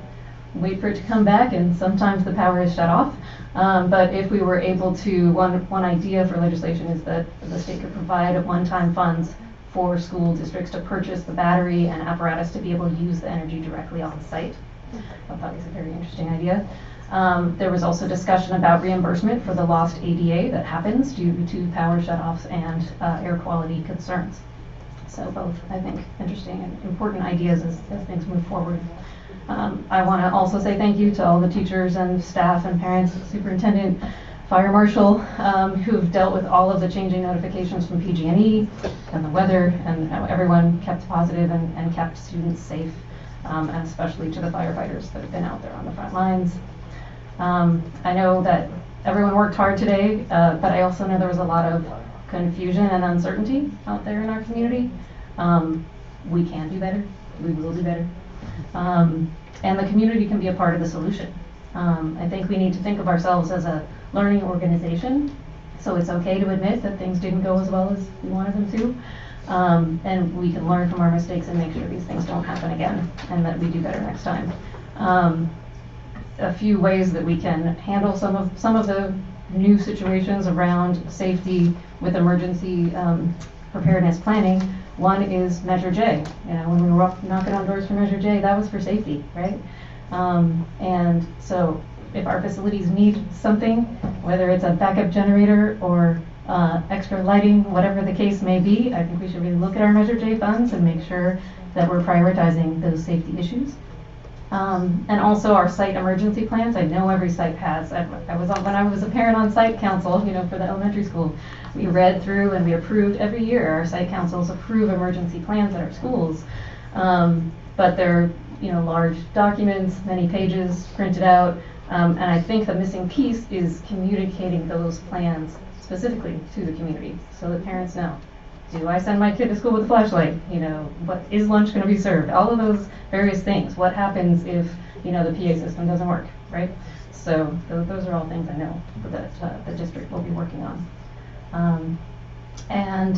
wait for it to come back, and sometimes the power is shut off. But if we were able to, one idea for legislation is that the state could provide one-time funds for school districts to purchase the battery and apparatus to be able to use the energy directly on site. I thought it was a very interesting idea. There was also discussion about reimbursement for the lost ADA that happens due to power shutoffs and air quality concerns. So both, I think, interesting and important ideas as things move forward. I want to also say thank you to all the teachers and staff and parents, superintendent, fire marshal, who've dealt with all of the changing notifications from PG&E and the weather, and how everyone kept positive and kept students safe and especially to the firefighters that have been out there on the front lines. I know that everyone worked hard today, but I also know there was a lot of confusion and uncertainty out there in our community. We can do better. We will do better. And the community can be a part of the solution. I think we need to think of ourselves as a learning organization, so it's okay to admit that things didn't go as well as we wanted them to. And we can learn from our mistakes and make sure these things don't happen again and that we do better next time. A few ways that we can handle some of the new situations around safety with emergency preparedness planning. One is Measure J. You know, when we were knocking on doors for Measure J, that was for safety, right? And so if our facilities need something, whether it's a backup generator or extra lighting, whatever the case may be, I think we should really look at our Measure J funds and make sure that we're prioritizing those safety issues. And also our site emergency plans. I know every site has. When I was a parent on site council, you know, for the elementary school, we read through and we approved every year. Our site councils approve emergency plans at our schools, but they're, you know, large documents, many pages printed out, and I think the missing piece is communicating those plans specifically to the community so that parents know. Do I send my kid to school with a flashlight? You know, what is lunch going to be served? All of those various things. What happens if, you know, the PA system doesn't work, right? So those are all things I know that the district will be working on. And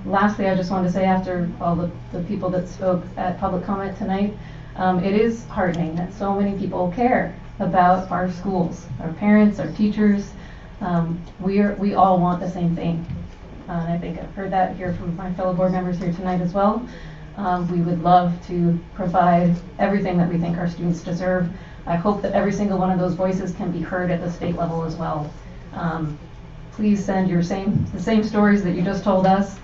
lastly, I just wanted to say, after all the people that spoke at public comment tonight, it is heartening that so many people care about our schools, our parents, our teachers. We all want the same thing. And I think I've heard that here from my fellow board members here tonight as well. We would love to provide everything that we think our students deserve. I hope that every single one of those voices can be heard at the state level as well. Please send the same stories that you just told us.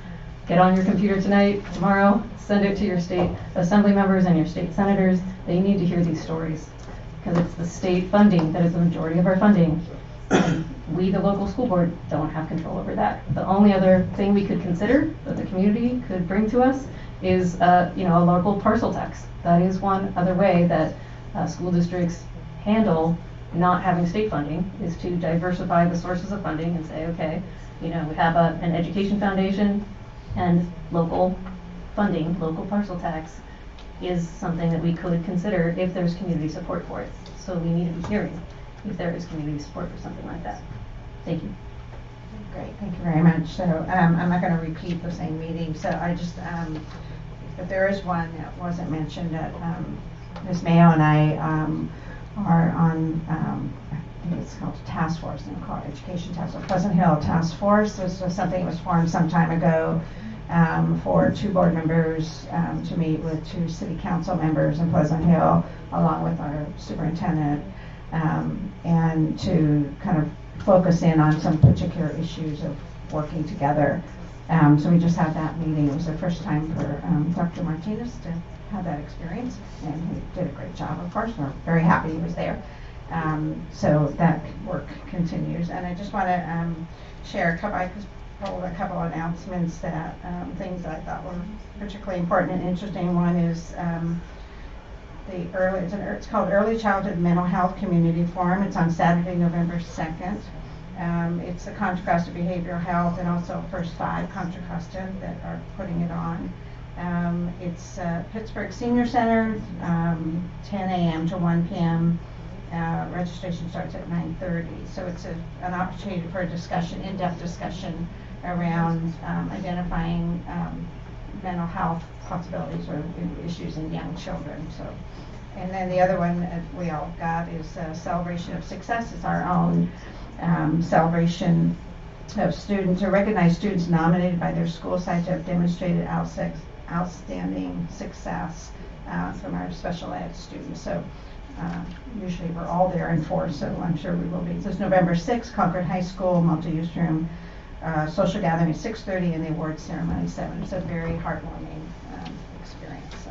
Get on your computer tonight, tomorrow, send it to your state assembly members and your state senators. They need to hear these stories because it's the state funding that is the majority of our funding. And we, the local school board, don't have control over that. The only other thing we could consider that the community could bring to us is, you know, a local parcel tax. That is one other way that school districts handle not having state funding, is to diversify the sources of funding and say, okay, you know, we have an education foundation, and local funding, local parcel tax, is something that we could consider if there's community support for it. So we need to be hearing if there is community support for something like that. Thank you. Great, thank you very much. So I'm not going to repeat the same meeting. So I just, but there is one that wasn't mentioned that Ms. Mayo and I are on, I think it's called Task Force, and called Education Task Force, Pleasant Hill Task Force. This was something that was formed some time ago for 2 board members to meet with 2 city council members in Pleasant Hill, along with our superintendent, and to kind of focus in on some particular issues of working together. So we just had that meeting. It was the first time for Dr. Martinez to have that experience, and he did a great job, of course. We're very happy he was there. So that work continues. And I just want to share a couple of announcements that things that I thought were particularly important and interesting. One is it's called Early Childhood Mental Health Community Forum. It's on Saturday, November 2nd. It's the Contra Costa Behavioral Health and also First 5 Contra Costa that are putting it on. It's Pittsburgh Senior Center, 10 a.m. to 1 p.m. Registration starts at 9:30. So it's an opportunity for a discussion, in-depth discussion around identifying mental health possibilities or issues in young children. So, and then the other one we all got is Celebration of Success. It's our own celebration of students, to recognize students nominated by their school site to have demonstrated outstanding success from our special ed students. So usually we're all there in force, so I'm sure we will be. This is November 6th, Concord High School, multi-use room, social gathering at 6:30 and the award ceremony 7. It's a very heartwarming experience.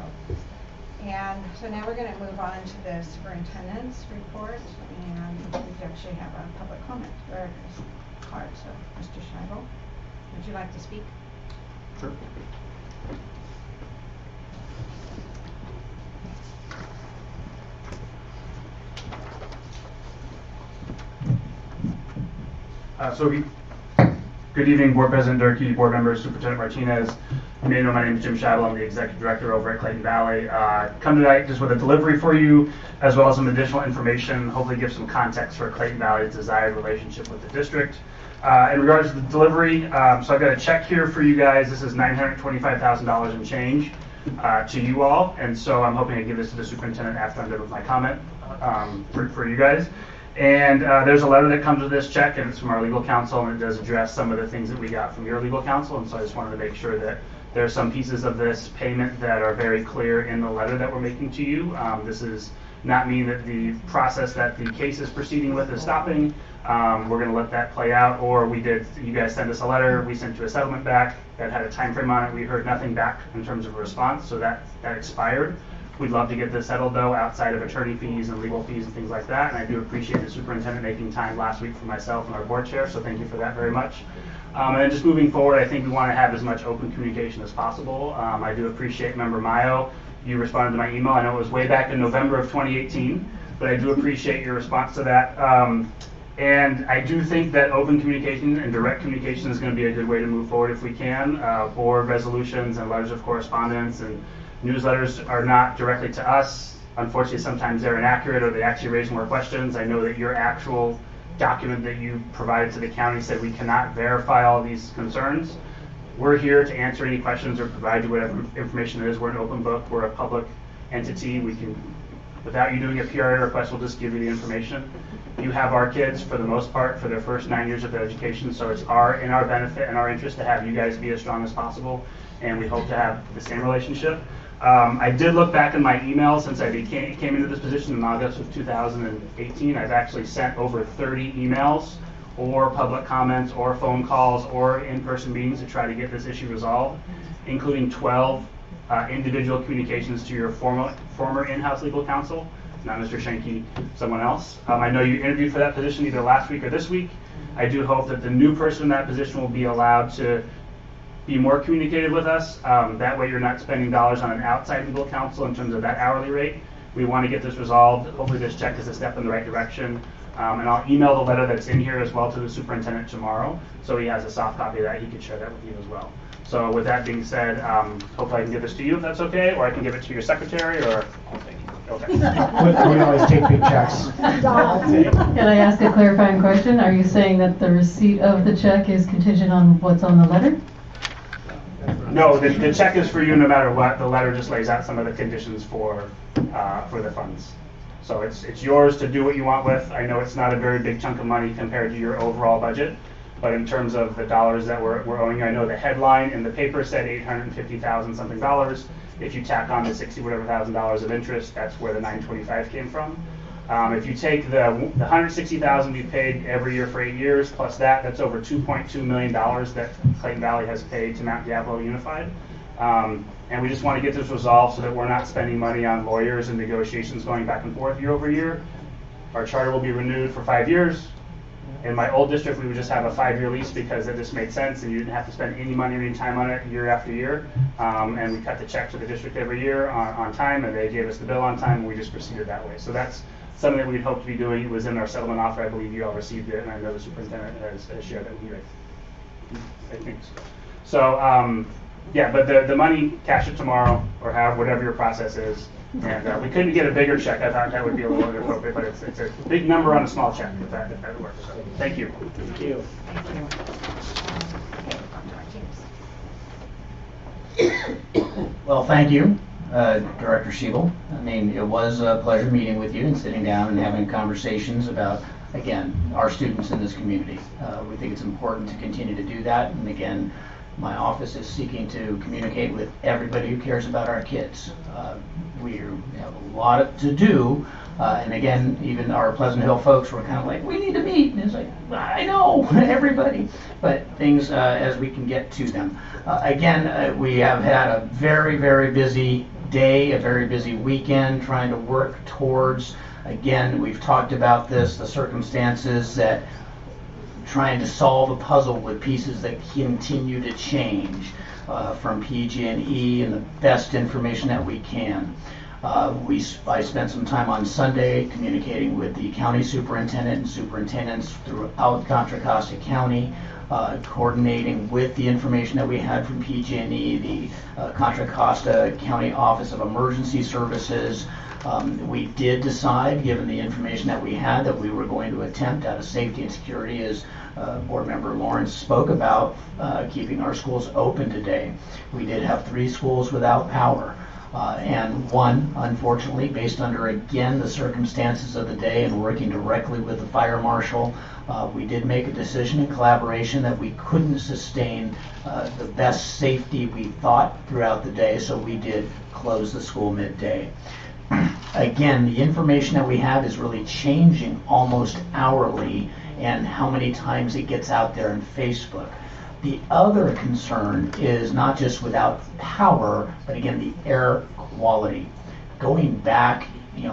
And so now we're going to move on to the superintendent's report, and we actually have a public comment card. So, Mr. Scheibel, would you like to speak? Sure. Good evening, Board President Durkee, Board members, Superintendent Martinez. You may know my name is Jim Shabel. I'm the Executive Director over at Clayton Valley. Come tonight just with a delivery for you, as well as some additional information, hopefully give some context for Clayton Valley's desired relationship with the district. In regards to the delivery, so I've got a check here for you guys. This is $925,000 in change to you all, and so I'm hoping to give this to the superintendent after I'm done with my comment for you guys. And there's a letter that comes with this check, and it's from our legal counsel, and it does address some of the things that we got from your legal counsel, and so I just wanted to make sure that there are some pieces of this payment that are very clear in the letter that we're making to you. This does not mean that the process that the case is proceeding with is stopping. We're going to let that play out, or you guys send us a letter, we sent you a settlement back that had a time frame on it. We heard nothing back in terms of a response, so that expired. We'd love to get this settled, though, outside of attorney fees and legal fees and things like that. And I do appreciate the superintendent making time last week for myself and our board chair, so thank you for that very much. And then just moving forward, I think we want to have as much open communication as possible. I do appreciate Member Mayo. You responded to my email. I know it was way back in November of 2018, but I do appreciate your response to that. And I do think that open communication and direct communication is going to be a good way to move forward if we can. Board resolutions and letters of correspondence and newsletters are not directly to us. Unfortunately, sometimes they're inaccurate or they actually raise more questions. I know that your actual document that you provided to the county said we cannot verify all these concerns. We're here to answer any questions or provide you whatever information it is. We're an open book. We're a public entity. We can, without you doing a PRA request, we'll just give you the information. You have our kids, for the most part, for their first 9 years of their education, so it's in our benefit and our interest to have you guys be as strong as possible, and we hope to have the same relationship. I did look back in my email since I came into this position in August of 2018. I've actually sent over 30 emails or public comments or phone calls or in-person meetings to try to get this issue resolved, including 12 individual communications to your former in-house legal counsel, not Mr. Schenke, someone else. I know you interviewed for that position either last week or this week. I do hope that the new person in that position will be allowed to be more communicative with us. That way you're not spending dollars on an outside legal counsel in terms of that hourly rate. We want to get this resolved. Hopefully this check is a step in the right direction. And I'll email the letter that's in here as well to the superintendent tomorrow, so he has a soft copy of that. He can share that with you as well. So with that being said, hopefully I can give this to you if that's okay, or I can give it to your secretary, or okay. We always take big checks. Can I ask a clarifying question? Are you saying that the receipt of the check is contingent on what's on the letter? No, the check is for you no matter what. The letter just lays out some of the conditions for the funds. So it's yours to do what you want with. I know it's not a very big chunk of money compared to your overall budget, but in terms of the dollars that we're owing you, I know the headline in the paper said $850,000 something dollars. If you tack on the $60 whatever thousand dollars of interest, that's where the $925 came from. If you take the $160,000 we paid every year for 8 years plus that's over $2.2 million that Clayton Valley has paid to Mount Diablo Unified. And we just want to get this resolved so that we're not spending money on lawyers and negotiations going back and forth year over year. Our charter will be renewed for 5 years. In my old district, we would just have a 5-year lease because it just made sense and you didn't have to spend any money or any time on it year after year. And we cut the check to the district every year on time, and they gave us the bill on time, and we just proceeded that way. So that's something that we'd hope to be doing. It was in our settlement offer. I believe you all received it, and I know the superintendent has shared that with you. I think so. So, yeah, but the money, cash it tomorrow, or whatever your process is. And we couldn't get a bigger check. I thought that would be a little inappropriate, but it's a big number on a small check, if that works. So, thank you. Thank you. Well, thank you, Director Schiebel. I mean, it was a pleasure meeting with you and sitting down and having conversations about, again, our students in this community. We think it's important to continue to do that. And again, my office is seeking to communicate with everybody who cares about our kids. We have a lot to do. And again, even our Pleasant Hill folks were kind of like, we need to meet. And it's like, I know, everybody. But things as we can get to them. Again, we have had a very, very busy day, a very busy weekend trying to work towards, again, we've talked about this, the circumstances that trying to solve a puzzle with pieces that continue to change from PG&E and the best information that we can. I spent some time on Sunday communicating with the county superintendent and superintendents throughout Contra Costa County, coordinating with the information that we had from PG&E, the Contra Costa County Office of Emergency Services. We did decide, given the information that we had, that we were going to attempt out of safety and security, as Board Member Lawrence spoke about, keeping our schools open today. We did have 3 schools without power. And one, unfortunately, based under, again, the circumstances of the day and working directly with the fire marshal, we did make a decision in collaboration that we couldn't sustain the best safety we thought throughout the day, so we did close the school midday. Again, the information that we have is really changing almost hourly, and how many times it gets out there in Facebook. The other concern is not just without power, but again, the air quality. Going back,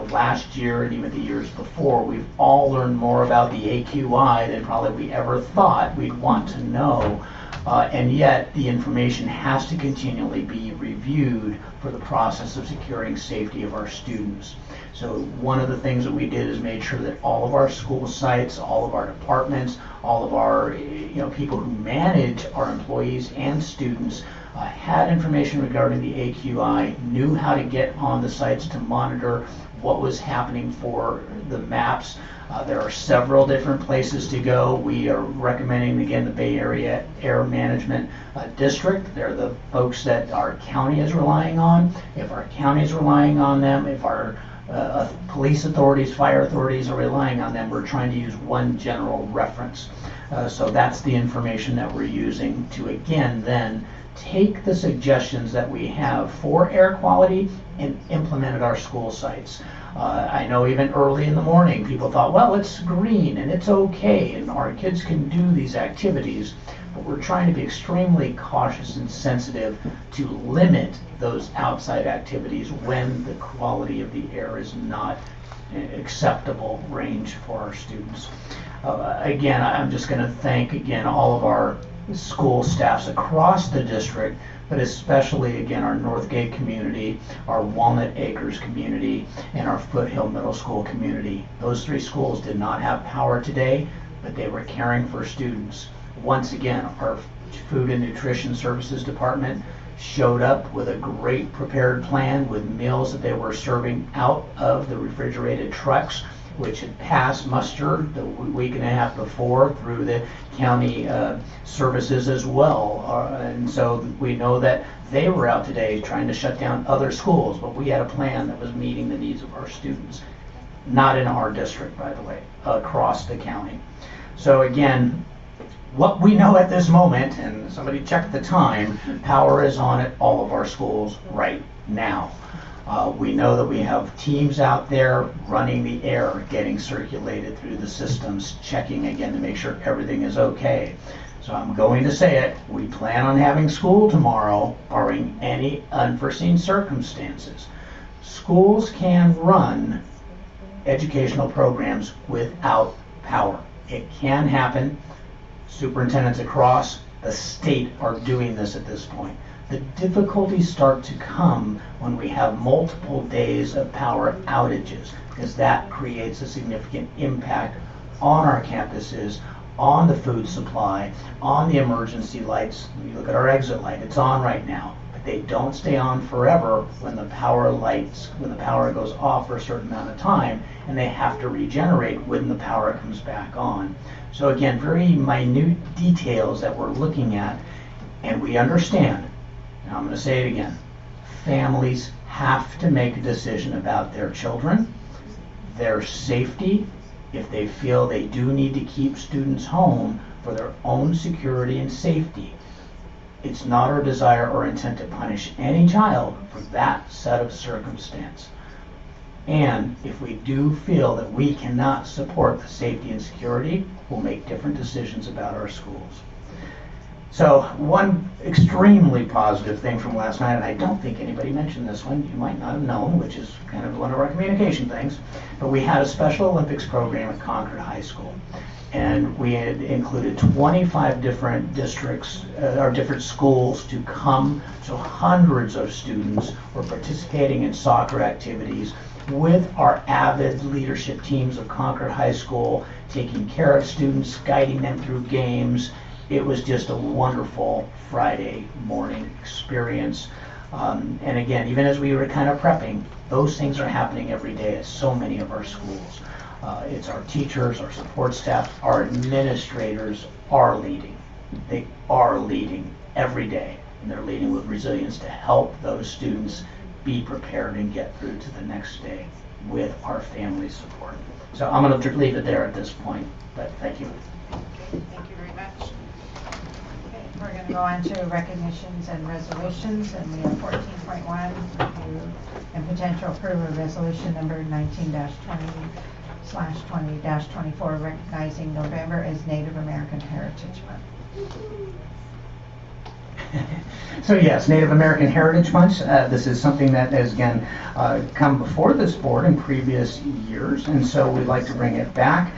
last year and even the years before, we've all learned more about the AQI than probably we ever thought we'd want to know. And yet, the information has to continually be reviewed for the process of securing safety of our students. So one of the things that we did is made sure that all of our school sites, all of our departments, all of our people who manage our employees and students had information regarding the AQI, knew how to get on the sites to monitor what was happening for the maps. There are several different places to go. We are recommending, again, the Bay Area Air Management District. They're the folks that our county is relying on. If our county is relying on them, if our police authorities, fire authorities are relying on them, we're trying to use one general reference. So that's the information that we're using to, again, then take the suggestions that we have for air quality and implement at our school sites. I know even early in the morning people thought, well, it's green and it's okay and our kids can do these activities, but we're trying to be extremely cautious and sensitive to limit those outside activities when the quality of the air is not acceptable range for our students. Again, I'm just going to thank again all of our school staffs across the district, but especially again our Northgate community, our Walnut Acres community, and our Foothill Middle School community. Those 3 schools did not have power today, but they were caring for students. Once again, our Food and Nutrition Services Department showed up with a great prepared plan with meals that they were serving out of the refrigerated trucks, which had passed muster the week and a half before through the county services as well. And so we know that they were out today trying to shut down other schools, but we had a plan that was meeting the needs of our students. Not in our district, by the way, across the county. So again, what we know at this moment, and somebody checked the time, power is on at all of our schools right now. We know that we have teams out there running the air, getting circulated through the systems, checking again to make sure everything is okay. So I'm going to say it, we plan on having school tomorrow, barring any unforeseen circumstances. Schools can run educational programs without power. It can happen. Superintendents across the state are doing this at this point. The difficulties start to come when we have multiple days of power outages, because that creates a significant impact on our campuses, on the food supply, on the emergency lights. When you look at our exit light, it's on right now, but they don't stay on forever when the power goes off for a certain amount of time, and they have to regenerate when the power comes back on. So again, very minute details that we're looking at, and we understand. Now I'm going to say it again. Families have to make a decision about their children, their safety, if they feel they do need to keep students home for their own security and safety. It's not our desire or intent to punish any child for that set of circumstance. And if we do feel that we cannot support the safety and security, we'll make different decisions about our schools. So one extremely positive thing from last night, and I don't think anybody mentioned this one, you might not have known, which is kind of one of our communication things, but we had a Special Olympics program at Concord High School. And we had included 25 different districts or different schools to come. So hundreds of students were participating in soccer activities with our avid leadership teams of Concord High School, taking care of students, guiding them through games. It was just a wonderful Friday morning experience. And again, even as we were kind of prepping, those things are happening every day at so many of our schools. It's our teachers, our support staff, our administrators are leading. They are leading every day, and they're leading with resilience to help those students be prepared and get through to the next day with our family support. So I'm going to leave it there at this point, but thank you. Thank you very much. Okay, we're going to go on to recognitions and resolutions, and we have 14.1, review and potential approval of resolution number 19-20/20-24, recognizing November as Native American Heritage Month. So yes, Native American Heritage Month. This is something that has again come before this board in previous years, and so we'd like to bring it back,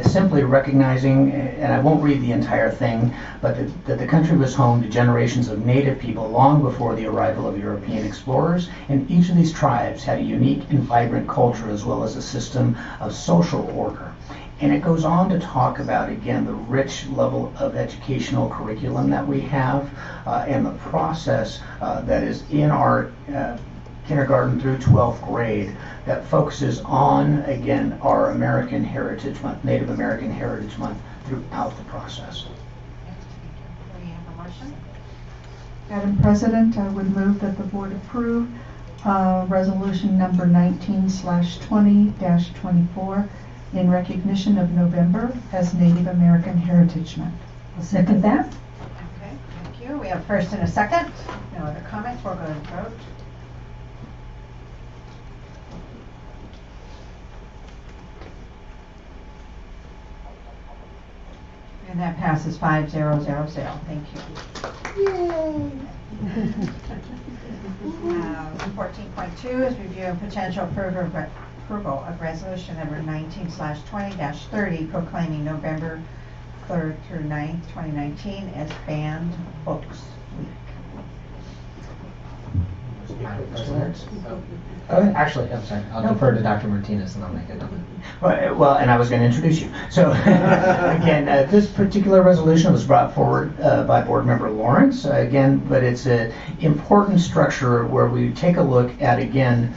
simply recognizing, and I won't read the entire thing, but that the country was home to generations of Native people long before the arrival of European explorers, and each of these tribes had a unique and vibrant culture as well as a system of social order. And it goes on to talk about, again, the rich level of educational curriculum that we have and the process that is in our kindergarten through 12th grade that focuses on, again, our American Heritage Month, Native American Heritage Month throughout the process. Do we have a motion? Madam President, I would move that the board approve resolution number 19/20-24 in recognition of November as Native American Heritage Month. I'll second that. Okay, thank you. We have first and a second. No other comments. We'll go to vote. And that passes 5-0-0-0. Thank you. Yay! 14.2 is review and potential approval of resolution number 19/20-30 proclaiming November 3rd through 9th, 2019 as Banned Books Week. Madam President. Actually, I'm sorry. I'll defer to Dr. Martinez and I'll make it. Well, and I was going to introduce you. So, again, this particular resolution was brought forward by Board Member Lawrence. Again, but it's an important structure where we take a look at, again,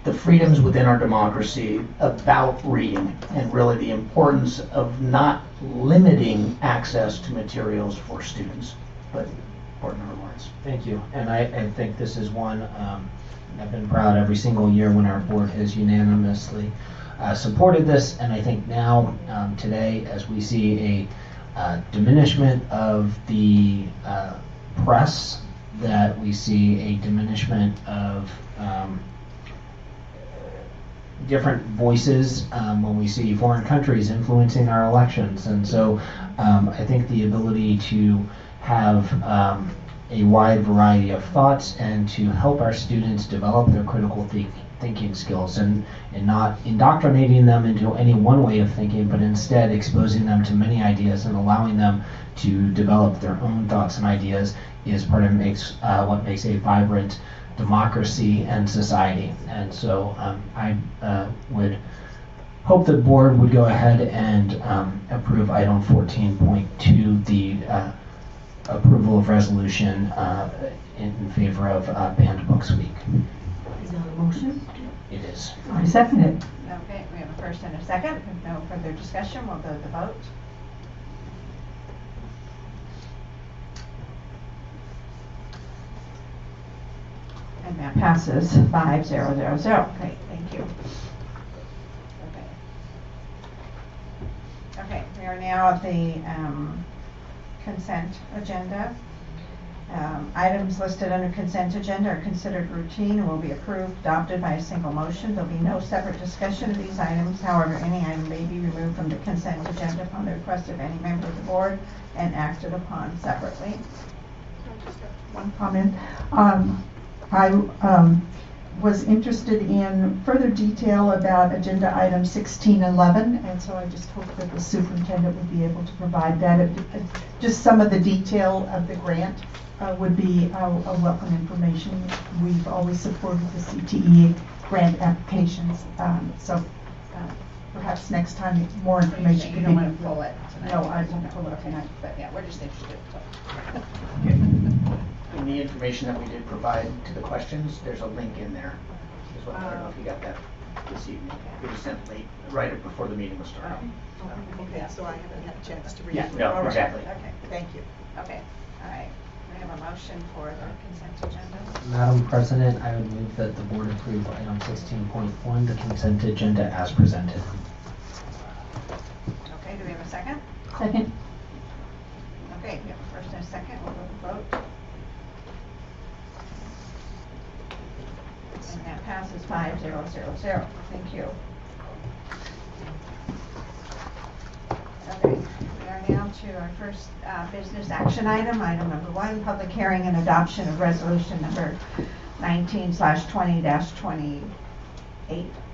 the freedoms within our democracy about reading and really the importance of not limiting access to materials for students. But Board Member Lawrence. Thank you. And I think this is one I've been proud every single year when our board has unanimously supported this. And I think now, today, as we see a diminishment of the press, that we see a diminishment of different voices when we see foreign countries influencing our elections. And so I think the ability to have a wide variety of thoughts and to help our students develop their critical thinking skills and not indoctrinating them into any one way of thinking, but instead exposing them to many ideas and allowing them to develop their own thoughts and ideas is part of what makes a vibrant democracy and society. And so I would hope the board would go ahead and approve item 14.2, the approval of resolution in favor of Banned Books Week. Is that a motion? It is. I second it. Okay, we have a first and a second. If no further discussion, we'll go to the vote. And that passes 5-0-0-0. Great, thank you. Okay, we are now at the consent agenda. Items listed under consent agenda are considered routine and will be approved, adopted by a single motion. There'll be no separate discussion of these items. However, any item may be removed from the consent agenda upon the request of any member of the board and acted upon separately. One comment. I was interested in further detail about agenda item 1611, and so I just hope that the superintendent would be able to provide that. Just some of the detail of the grant would be a welcome information. We've always supported the CTE grant applications, so perhaps next time more information You could don't be. want to pull it tonight? No, I won't pull it tonight. But yeah, we're just interested. In the information that we did provide to the questions, there's a link in there as well. I don't know if you got that this evening. It was sent late, right before the meeting was starting. Okay, so I haven't had a chance to read Yeah, it. no, All right. exactly. Okay, thank you. Okay, all right. We have a motion for the consent agenda. Madam President, I would move that the board approve item 16.1, the consent agenda as presented. Okay, do we have a second? Second. Okay, we have a first and a second. We'll go to vote. And that passes 5-0-0-0. Thank you. Okay, we are now to our first business action item, item number 1, public hearing and adoption of resolution number 19/20-28,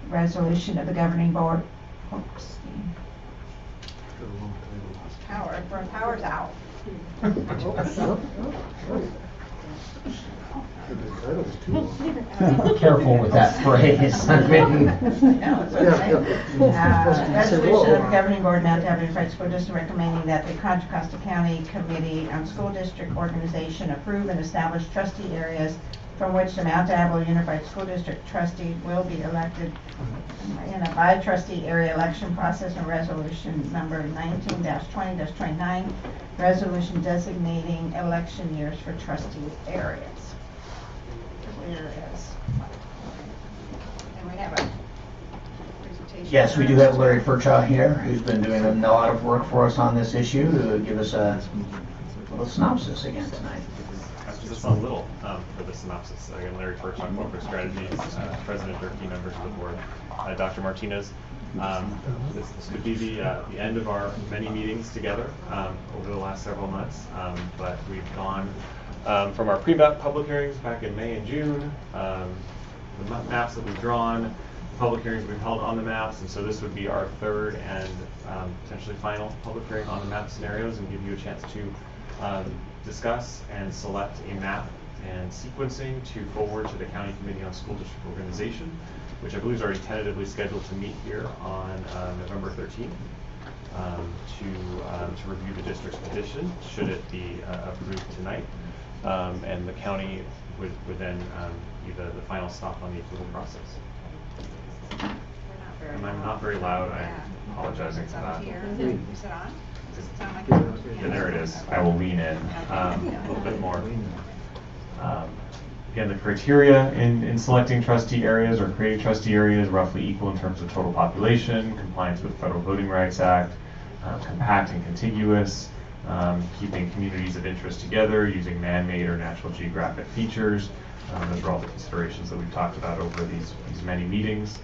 resolution of the governing board. Oops. Power's out. Careful with that phrase. I mean, Resolution of the governing board, Mount Airy Unified School District, recommending that the Contra Costa County Committee on School District Organization approve and establish trustee areas from which the Mount Airy Unified School District trustees will be elected in a by-trustee area election process, and resolution number 19-20-29, resolution designating election years for trustee areas. And we have a presentation. yes, we do have Larry Furchaw here, who's been doing a lot of work for us on this issue to give us a little synopsis again tonight. Just a little for the synopsis. Again, Larry Furchaw, Corporate Strategies, President, or key members of the board. Dr. Martinez. This could be the end of our many meetings together over the last several months, but we've gone from our pre-map public hearings back in May and June, the maps that we've drawn, public hearings we've held on the maps, and so this would be our third and potentially final public hearing on the map scenarios, and give you a chance to discuss and select a map and sequencing to forward to the County Committee on School District Organization, which I believe is already tentatively scheduled to meet here on November 13th to review the district's petition, should it be approved tonight. And the county would then be the final stop on the approval process. And I'm not very loud. I'm apologizing for that. Is it on? Does it sound like Yeah, there it is. I will lean in a little bit more. Again, the criteria in selecting trustee areas or creating trustee areas roughly equal in terms of total population, compliance with Federal Voting Rights Act, compact and contiguous, keeping communities of interest together, using man-made or natural geographic features. Those are all the considerations that we've talked about over these many meetings.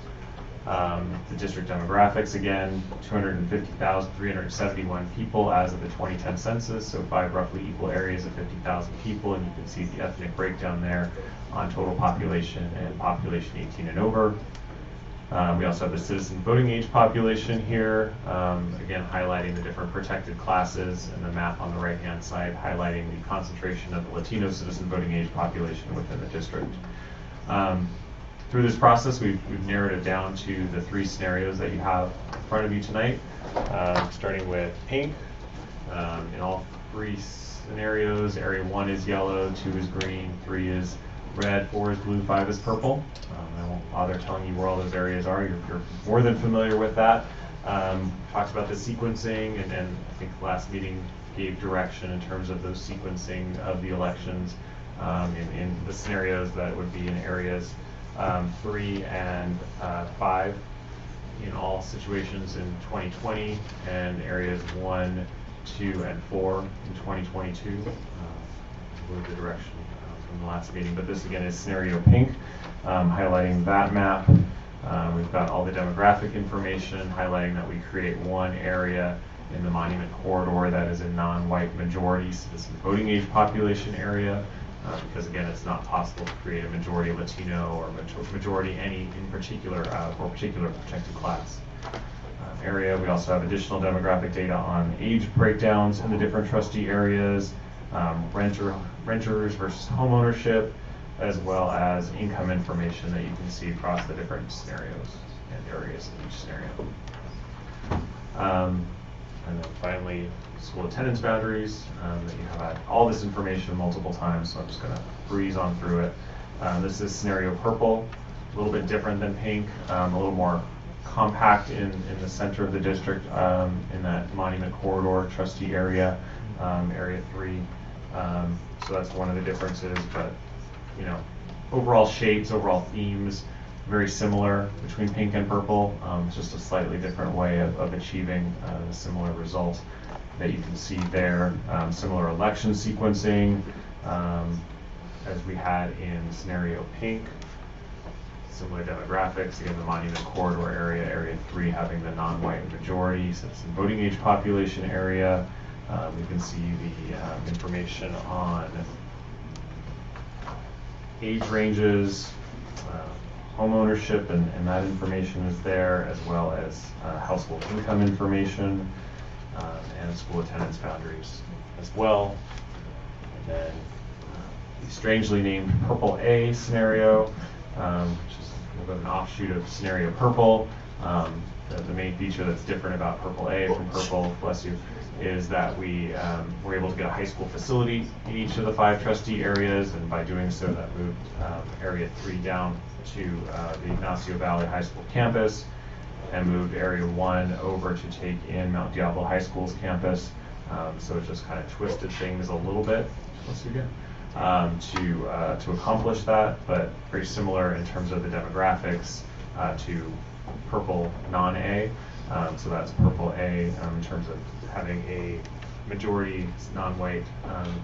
The district demographics, again, 250,371 people as of the 2010 census, so 5 roughly equal areas of 50,000 people, and you can see the ethnic breakdown there on total population and population 18 and over. We also have the citizen voting age population here, again highlighting the different protected classes, and the map on the right-hand side highlighting the concentration of the Latino citizen voting age population within the district. Through this process, we've narrowed it down to the 3 scenarios that you have in front of you tonight, starting with pink. In all 3 scenarios, area 1 is yellow, 2 is green, 3 is red, 4 is blue, 5 is purple. I won't bother telling you where all those areas are. You're more than familiar with that. Talked about the sequencing, and I think the last meeting gave direction in terms of those sequencing of the elections in the scenarios that would be in areas 3 and 5 in all situations in 2020, and areas 1, 2, and 4 in 2022. I believe the direction from the last meeting, but this again is scenario pink, highlighting that map. We've got all the demographic information, highlighting that we create one area in the Monument Corridor that is a non-white majority citizen voting age population area, because again, it's not possible to create a majority Latino or majority any in particular for a particular protected class. Area. We also have additional demographic data on age breakdowns in the different trustee areas, renters versus homeownership, as well as income information that you can see across the different scenarios and areas in each scenario. And then finally, school attendance boundaries, that you have had all this information multiple times, so I'm just going to breeze on through it. This is scenario purple, a little bit different than pink, a little more compact in the center of the district, in that monument corridor trustee area, area 3. So that's one of the differences, but you know, overall shapes, overall themes, very similar between pink and purple. It's just a slightly different way of achieving a similar result that you can see there. Similar election sequencing as we had in scenario pink. Similar demographics, again, the monument corridor area, area 3 having the non-white majority, citizen voting age population area. You can see the information on age ranges, home ownership, and that information is there, as well as household income information, and school attendance boundaries as well. And then the strangely named Purple A scenario, which is a little bit of an offshoot of scenario purple. The main feature that's different about Purple A from Purple, bless you, is that we were able to get a high school facility in each of the 5 trustee areas, and by doing so that moved area 3 down to the Ignacio Valley High School campus, and moved area 1 over to take in Mount Diablo High School's campus. So it just kind of twisted things a little bit. Let's see again. To accomplish that, but very similar in terms of the demographics to Purple non-A. So that's Purple A in terms of having a majority non-white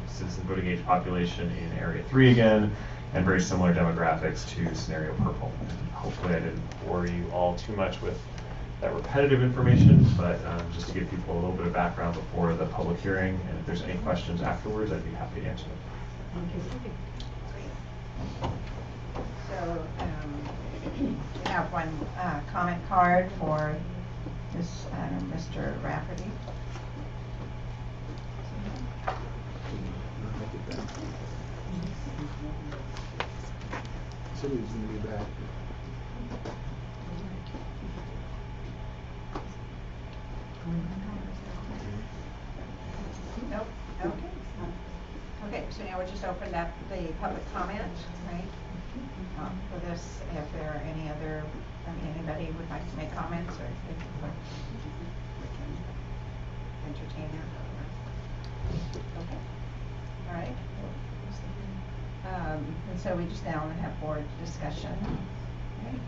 citizen voting age population in area 3 again, and very similar demographics to scenario purple. Hopefully I didn't bore you all too much with that repetitive information, but just to give people a little bit of background before the public hearing, and if there's any questions afterwards, I'd be happy to answer them. So we have one comment card for this Mr. Rafferty. Somebody's going to be back. Nope. Okay. Okay, so now we'll just open up the public comment, right? For this, if there are any other, anybody would like to make comments, or if we can entertain that. Okay. All right. And so we just now have board discussion. Right?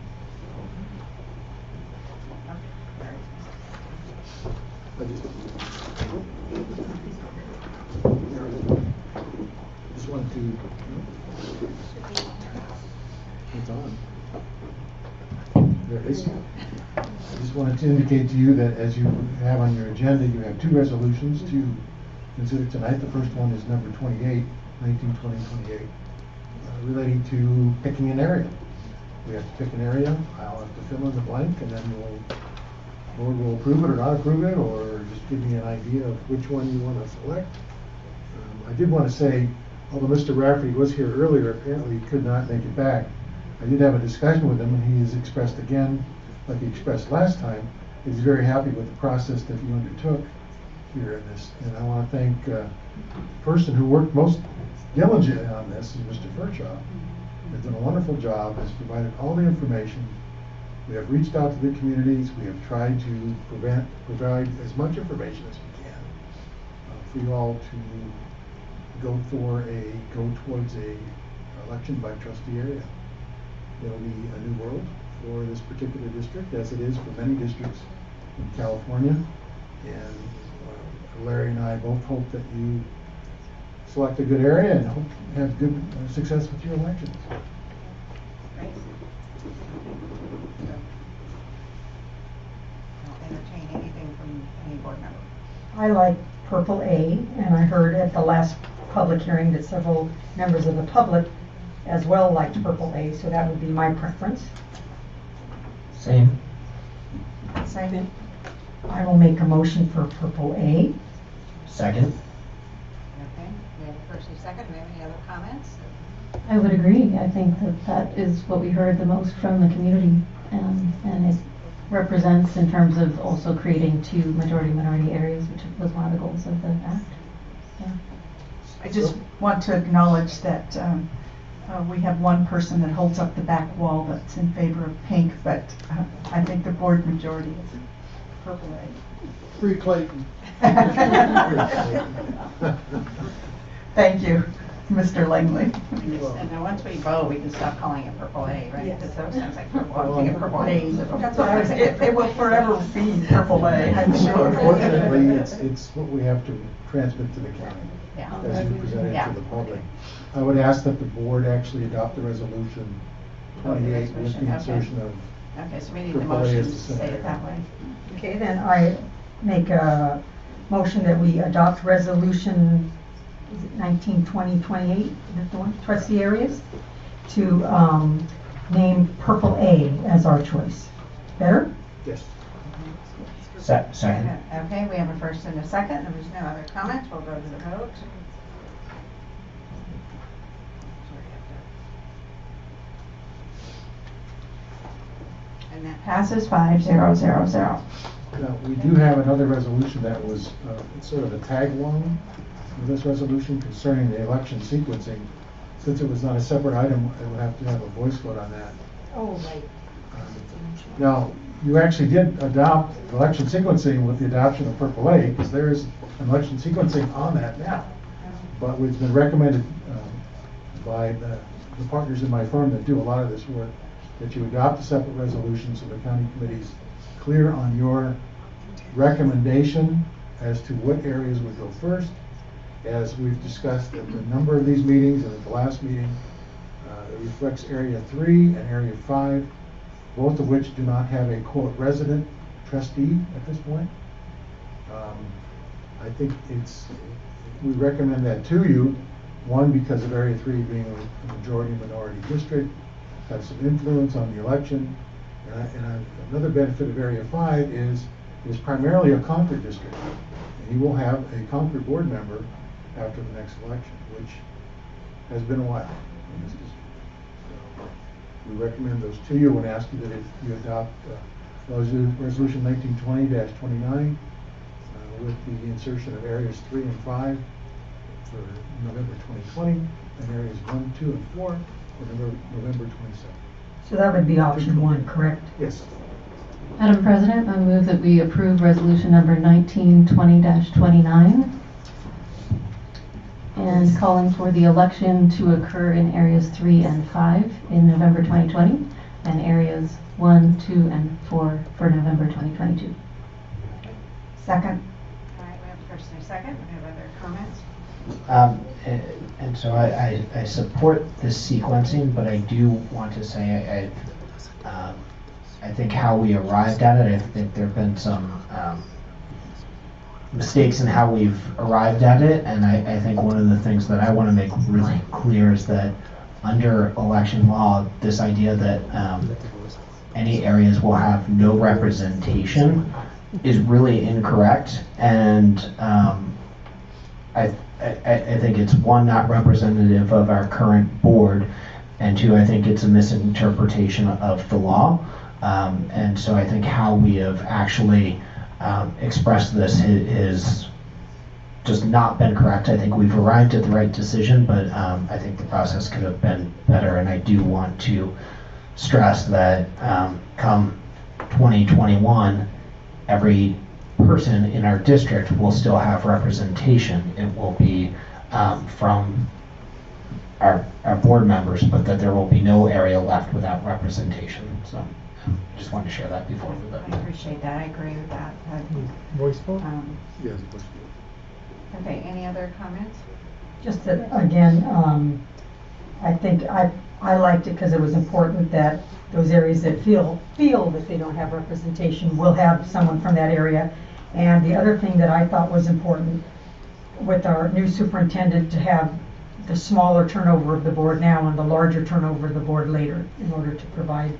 Just wanted to. It's on. There it is. I just wanted to indicate to you that as you have on your agenda, you have 2 resolutions to consider tonight. The first one is number 28, 19/20/28, relating to picking an area. We have to pick an area. I'll have to fill in the blank, and then board will approve it or not approve it, or just give me an idea of which one you want to select. I did want to say, although Mr. Rafferty was here earlier, apparently he could not make it back. I did have a discussion with him, and he has expressed again, like he expressed last time, he's very happy with the process that you undertook here in this. And I want to thank the person who worked most diligently on this is Mr. Furchaw. He's done a wonderful job, has provided all the information. We have reached out to the communities. We have tried to provide as much information as we can for you all to go towards a election by trustee area. It'll be a new world for this particular district, as it is for many districts in California. And Larry and I both hope that you select a good area and hope to have good success with your elections. Great. I'll entertain anything from any board member. I like Purple A, and I heard at the last public hearing that several members of the public as well liked purple A, so that would be my preference. Same. Second. I will make a motion for purple A. Second. Okay, we have a first and a second. Do we have any other comments? I would agree. I think that that is what we heard the most from the community, and it represents in terms of also creating two majority-minority areas, which was one of the goals of the act. Yeah. I just want to acknowledge that we have one person that holds up the back wall that's in favor of pink, but I think the board majority is purple A. Free Clayton. Thank you, Mr. Langley. And then once we vote, we can stop calling it purple A, right? Because that sounds like purple. I'm thinking purple haze. That's what I was, it will forever be purple A, I'm sure. Unfortunately, it's what we have to transmit to the county. Yeah. As you present Yeah. it to the public. I would ask that the board actually adopt the resolution 28 with the Okay. insertion of Okay, so we need the purple A motion as to the say center. it that way. Okay, then I make a motion that we adopt resolution, is it 1920-28, is that the one, trustee areas, to name purple A as our choice. Better? Yes. Second. Okay, we have a first and a second. If there's no other comments, we'll go to the vote. And that passes 5-0-0-0. Now, we do have another resolution that was it's sort of a tag along with this resolution concerning the election sequencing. Since it was not a separate item, I would have to have a voice vote on that. Oh, right. Now, you actually did adopt election sequencing with the adoption of purple A, because there is an election sequencing on that now. But it's been recommended by the partners in my firm that do a lot of this work, that you adopt a separate resolution so the county committee's clear on your recommendation as to what areas would go first. As we've discussed at a number of these meetings and at the last meeting, it reflects Area 3 and Area 5, both of which do not have a quote resident trustee at this point. I think we recommend that to you, one, because of Area 3 being a majority-minority district, has some influence on the election, and another benefit of Area 5 is primarily a Concord district, and you will have a Concord board member after the next election, which has been a while in this district. So we recommend those to you and ask you that if you adopt Resolution 1920-29 with the insertion of areas 3 and 5 for November 2020 and areas 1, 2, and 4 for November 27. So that would be option 1, correct? Yes. Madam President, I move that we approve resolution number 1920-29 and calling for the election to occur in areas 3 and 5 in November 2020 and areas 1, 2, and 4 for November 2022. Second. All right, we have a first and a second. We have other comments? And so I support this sequencing, but I do want to say I think how we arrived at it, I think there have been some mistakes in how we've arrived at it, and I think one of the things that I want to make really clear is that under election law, this idea that any areas will have no representation is really incorrect, and I think it's one, not representative of our current board, and two, I think it's a misinterpretation of the law. And so I think how we have actually expressed this is just not been correct. I think we've arrived at the right decision, but I think the process could have been better, and I do want to stress that come 2021, every person in our district will still have representation. It will be from our board members, but that there will be no area left without representation. So just wanted to share that before we vote. I appreciate that. I agree with that. Voice vote? Yes, voice vote. Okay, any other comments? Just that, again, I think I liked it because it was important that those areas that feel that they don't have representation will have someone from that area. And the other thing that I thought was important with our new superintendent to have the smaller turnover of the board now and the larger turnover of the board later in order to provide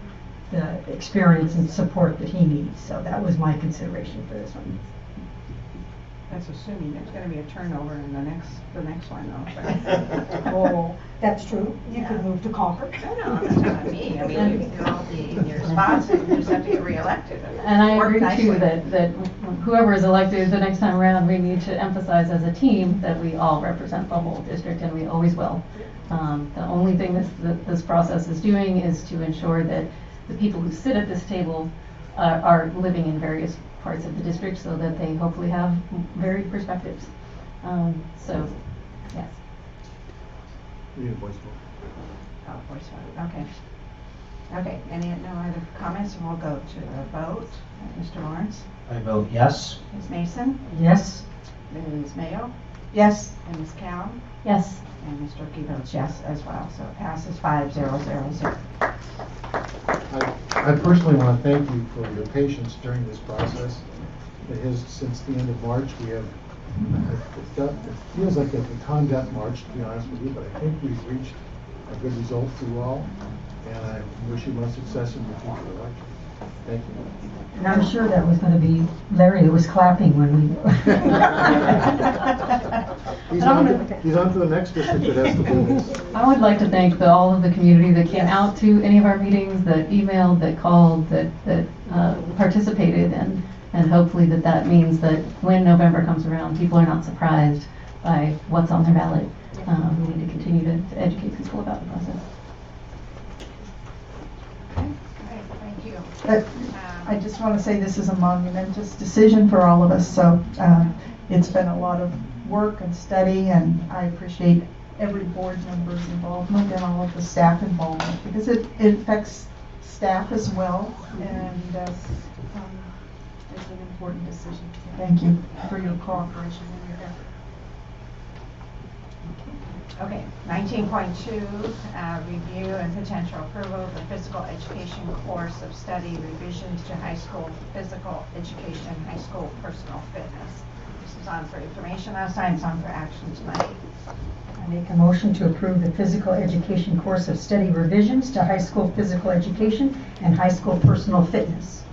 the experience and support that he needs. So that was my consideration for this one. That's assuming there's gonna be a turnover in the next one though. Oh, that's true. You could move to Concord. No, that's not me. I mean, you can all be in your spots and you just have to get reelected. And I Work agree nicely. too that whoever is elected the next time around, we need to emphasize as a team that we all represent the whole district, and we always will. The only thing this process is doing is to ensure that the people who sit at this table are living in various parts of the district so that they hopefully have varied perspectives. So, yes. We need a voice vote. Oh, voice vote, okay. Okay, no other comments, we'll go to the vote. Mr. Lawrence? I vote yes. Ms. Mason? Yes. Ms. Mayo? Yes. And Ms. Cowan? Yes. And Ms. Durkee votes yes as well, so it passes 5-0-0-0. I personally want to thank you for your patience during this process. It has, since the end of March, we have, it feels like a combat march, to be honest with you, but I think we've reached a good result through all, and I wish you much success in your future election. Thank you. And I'm sure that was going to be Larry that was clapping when we. He's on to the next district that has to do this. I would like to thank all of the community that came out to any of our meetings, that emailed, that called, that participated, and hopefully that means that when November comes around, people are not surprised by what's on their ballot. We need to continue to educate people about the process. Thank you. I just want to say this is a monumentous decision for all of us, so it's been a lot of work and study, and I appreciate every board member's involvement and all of the staff involvement, because it affects staff as well, and it's an important decision. Thank you for your cooperation and your effort. Okay, 19.2, review and potential approval of the physical education course of study revisions to high school physical education and high school personal fitness. This is on for information last time, it's on for action tonight. I make a motion to approve the physical education course of study revisions to high school physical education and high school personal fitness.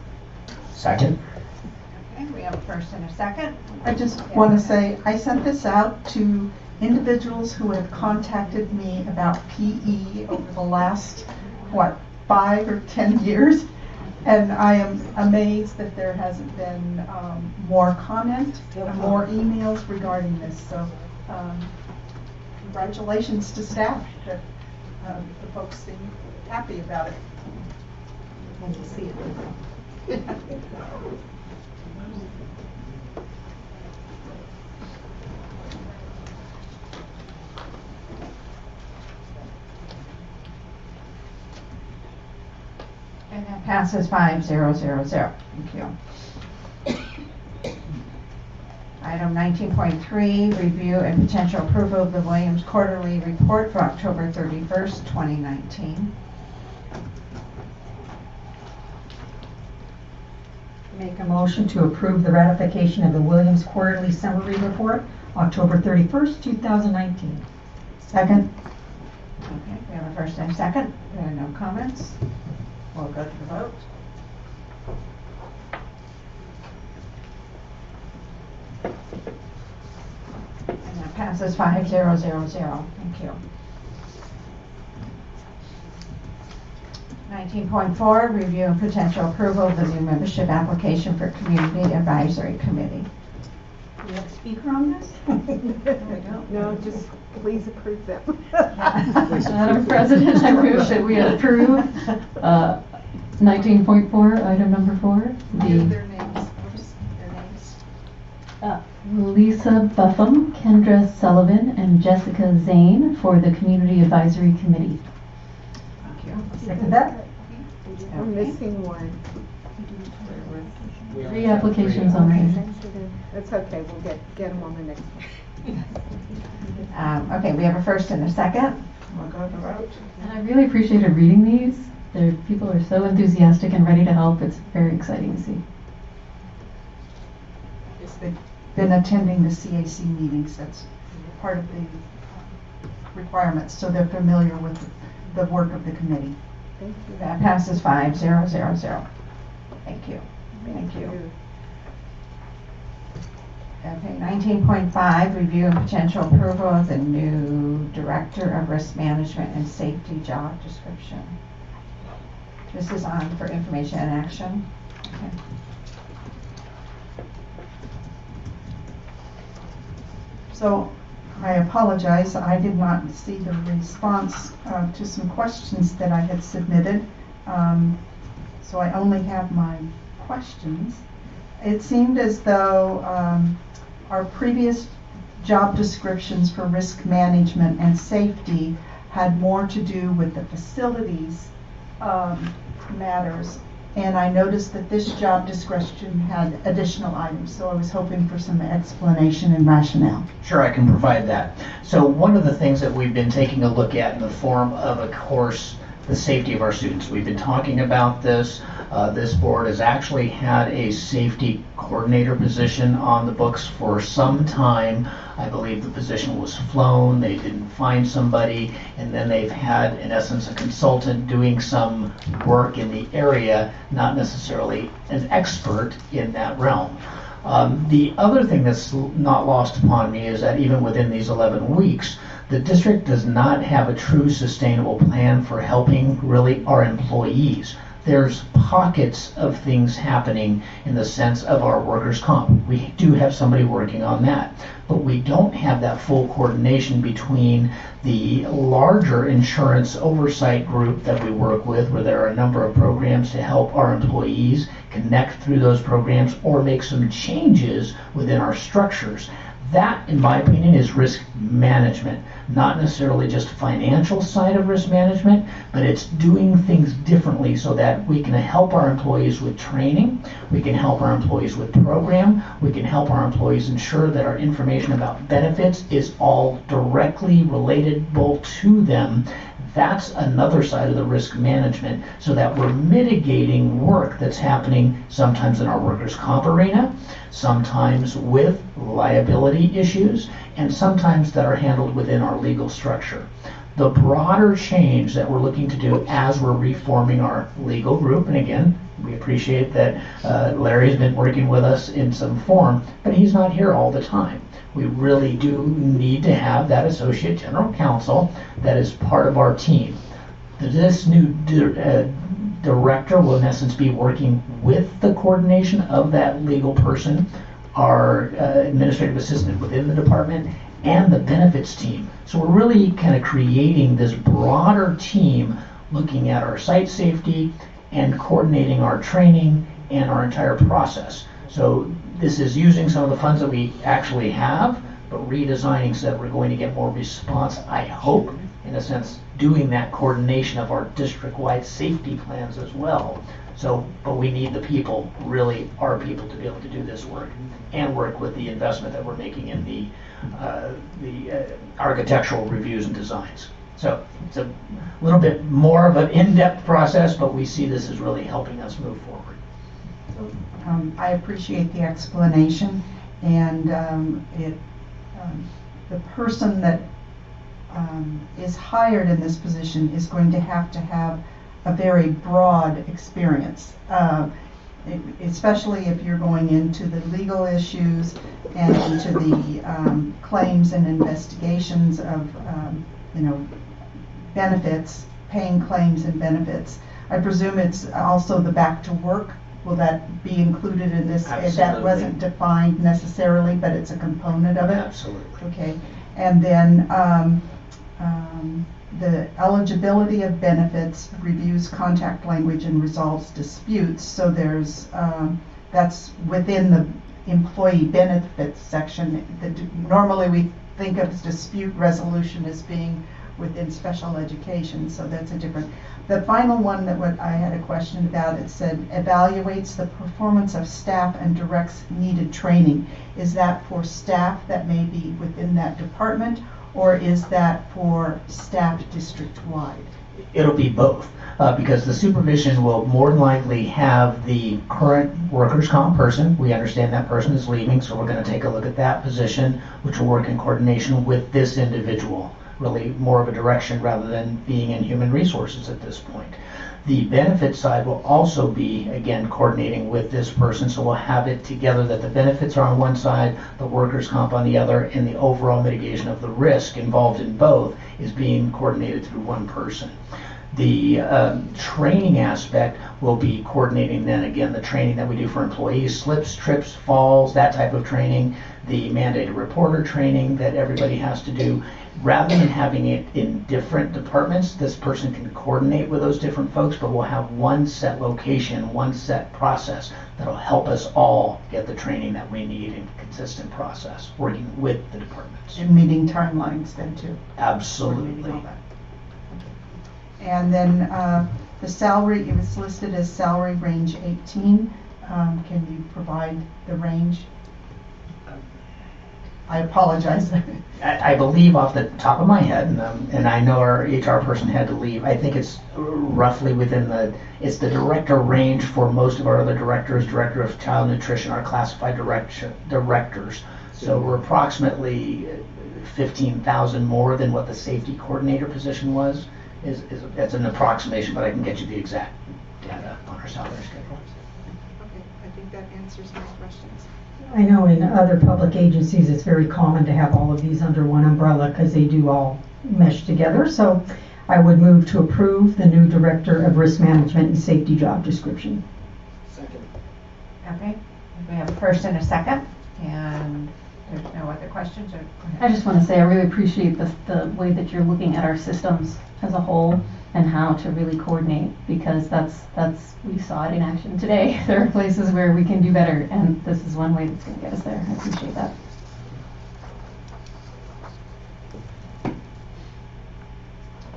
Second. Okay, we have a first and a second. I just want to say, I sent this out to individuals who have contacted me about PE over the last, 5 or 10 years. And I am amazed that there hasn't been more comment, more emails regarding this. So congratulations to staff. The folks seem happy about it. Good to see it. And that passes 5-0-0-0. Thank you. Item 19.3, review and potential approval of the Williams Quarterly Report for October 31st, 2019. Make a motion to approve the ratification of the Williams Quarterly Summary Report, October 31st, 2019. Second. Okay, we have a first and a second. There are no comments. We'll go to the vote. And that passes 5-0-0-0. Thank you. 19.4, review and potential approval of the new membership application for Community Advisory Committee. Do we have a speaker on this? No, just please approve them. Madam President, I move that we approve 19.4, item number 4. Their names. Their names. Lisa Buffum, Kendra Sullivan, and Jessica Zane for the Community Advisory Committee. Thank you. Second that. We're missing one. 3 applications on there. That's okay, we'll get them on the next one. Okay, we have a first and a second. We'll go to the vote. And I really appreciated reading these. People are so enthusiastic and ready to help. It's very exciting to see. been attending the CAC meetings. That's part of the requirements, so they're familiar with the work of the committee. Thank you. That passes 5-0-0-0. Thank you. Thank you. Okay, 19.5, review and potential approval of the new Director of Risk Management and Safety job description. This is on for information and action. Okay. So I apologize, I did not see the response to some questions that I had submitted. So I only have my questions. It seemed as though our previous job descriptions for risk management and safety had more to do with the facilities matters. And I noticed that this job description had additional items, so I was hoping for some explanation and rationale. Sure, I can provide that. So one of the things that we've been taking a look at in the form of a course, the safety of our students. We've been talking about this. This board has actually had a safety coordinator position on the books for some time. I believe the position was flown, they didn't find somebody, and then they've had, in essence, a consultant doing some work in the area, not necessarily an expert in that realm. The other thing that's not lost upon me is that even within these 11 weeks, the district does not have a true sustainable plan for helping really our employees. There's pockets of things happening in the sense of our workers' comp. We do have somebody working on that, but we don't have that full coordination between the larger insurance oversight group that we work with, where there are a number of programs to help our employees connect through those programs or make some changes within our structures. That, in my opinion, is risk management. Not necessarily just financial side of risk management, but it's doing things differently so that we can help our employees with training, we can help our employees with program, we can help our employees ensure that our information about benefits is all directly relatable to them. That's another side of the risk management, so that we're mitigating work that's happening sometimes in our workers' comp arena, sometimes with liability issues, and sometimes that are handled within our legal structure. The broader change that we're looking to do as we're reforming our legal group, and again, we appreciate that Larry's been working with us in some form, but he's not here all the time. We really do need to have that associate general counsel that is part of our team. This new director will in essence be working with the coordination of that legal person, our administrative assistant within the department, and the benefits team. So we're really kind of creating this broader team looking at our site safety and coordinating our training and our entire process. So this is using some of the funds that we actually have, but redesigning so that we're going to get more response, I hope, in a sense, doing that coordination of our district-wide safety plans as well. So, but we need the people, really our people, to be able to do this work and work with the investment that we're making in the architectural reviews and designs. So it's a little bit more of an in-depth process, but we see this as really helping us move forward. I appreciate the explanation, and the person that is hired in this position is going to have a very broad experience, especially if you're going into the legal issues and into the claims and investigations of benefits, paying claims and benefits. I presume it's also the back to work. Will that be included in this? Absolutely. That wasn't defined necessarily, but it's a component of it? Absolutely. Okay. And then the eligibility of benefits, reviews contact language, and resolves disputes. So there's that's within the employee benefits section. Normally we think of dispute resolution as being within special education, so that's a different. The final one that what I had a question about, it said evaluates the performance of staff and directs needed training. Is that for staff that may be within that department, or is that for staff district-wide? it'll be both. Because the supervision will more than likely have the current workers' comp person. We understand that person is leaving, so we're going to take a look at that position, which will work in coordination with this individual. Really more of a direction rather than being in human resources at this point. The benefit side will also be, again, coordinating with this person, so we'll have it together that the benefits are on one side, the workers' comp on the other, and the overall mitigation of the risk involved in both is being coordinated through one person. The training aspect will be coordinating then again the training that we do for employees, slips, trips, falls, that type of training, the mandated reporter training that everybody has to do. Rather than having it in different departments, this person can coordinate with those different folks, but we'll have one set location, one set process that'll help us all get the training that we need in consistent process, working with the departments. And meeting timelines then too. Absolutely. And then the salary, it was listed as salary range 18. Can you provide the range? I apologize. I believe off the top of my head, and I know our HR person had to leave, I think it's roughly within it's the director range for most of our other directors, director of child nutrition, our classified directors. So we're approximately 15,000 more than what the safety coordinator position was. That's an approximation, but I can get you the exact data on our salary schedule. Okay, I think that answers my questions. I know in other public agencies, it's very common to have all of these under one umbrella because they do all mesh together. So I would move to approve the new Director of Risk Management and Safety job description. Second. Okay, we have a first and a second, and there's no other questions? I just want to say I really appreciate the way that you're looking at our systems as a whole and how to really coordinate, because that's we saw it in action today. There are places where we can do better, and this is one way that's going to get us there. I appreciate that.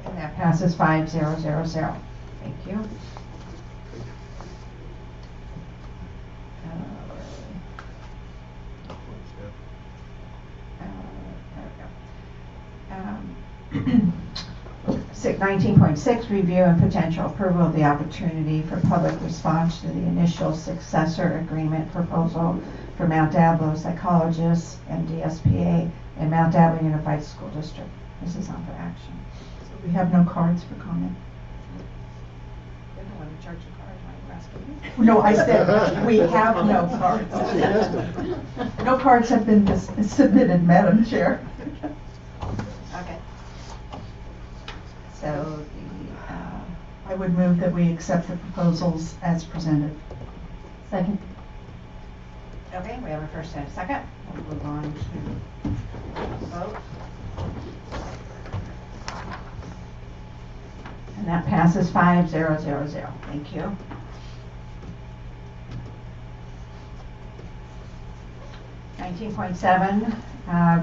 And that passes 5-0-0-0. Thank you. There we go. 19.6, review and potential approval of the opportunity for public response to the initial successor agreement proposal for Mount Diablo Psychologists and DSPA and Mount Diablo Unified School District. This is on for action. So we have no cards for comment. They don't want to charge a card while you're asking me. No, I said we have no cards. No cards have been submitted, Madam Chair. Okay. So I would move that we accept the proposals as presented. Second. Okay, we have a first and a second. We'll move on to vote. And that passes 5-0-0-0. Thank you. (19.7)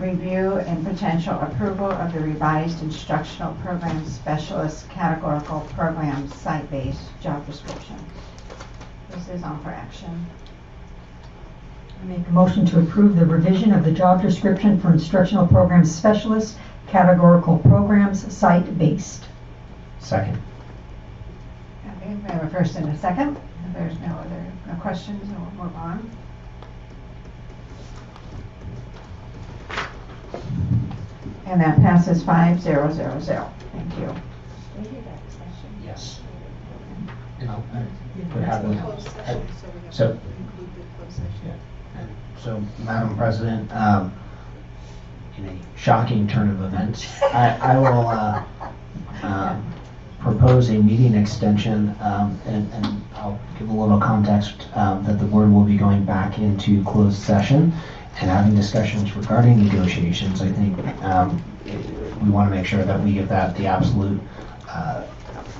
Review and potential approval of the revised instructional program specialist categorical program site-based job description. This is on for action. I make a motion to approve the revision of the job description for instructional program specialist categorical programs site-based. Second. Okay, we have a first and a second. If there's no questions, we'll move on. And that passes 5-0-0-0. Thank you. Yes. And I'll put have them. So, Madam President, in a shocking turn of events, I will propose a meeting extension, and I'll give a little context that the board will be going back into closed session and having discussions regarding negotiations. I think we want to make sure that we give that the absolute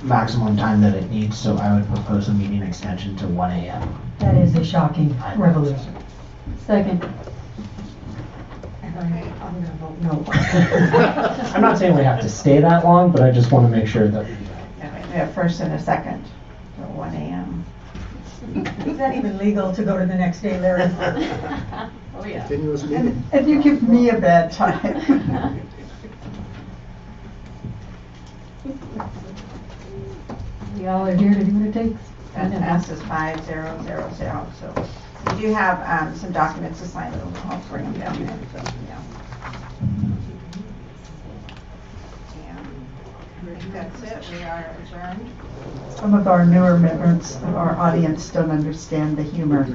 maximum time that it needs, so I would propose a meeting extension to 1 a.m. That is a shocking revolution. Second. And I'm going to vote no. I'm not saying we have to stay that long, but I just want to make sure that we We have first and a second till 1 a.m. Is that even legal to go to the next day, Larry? Oh, yeah. Continuous meeting. And you give me a bad time. Y'all are here to do what it takes. And passes 5-0-0-0. So we do have some documents to sign, I'll bring them down there. So, yeah. And I think that's it. We are adjourned. Some of our newer members of our audience don't understand the humor. I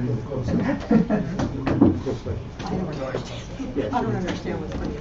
don't understand what's funny.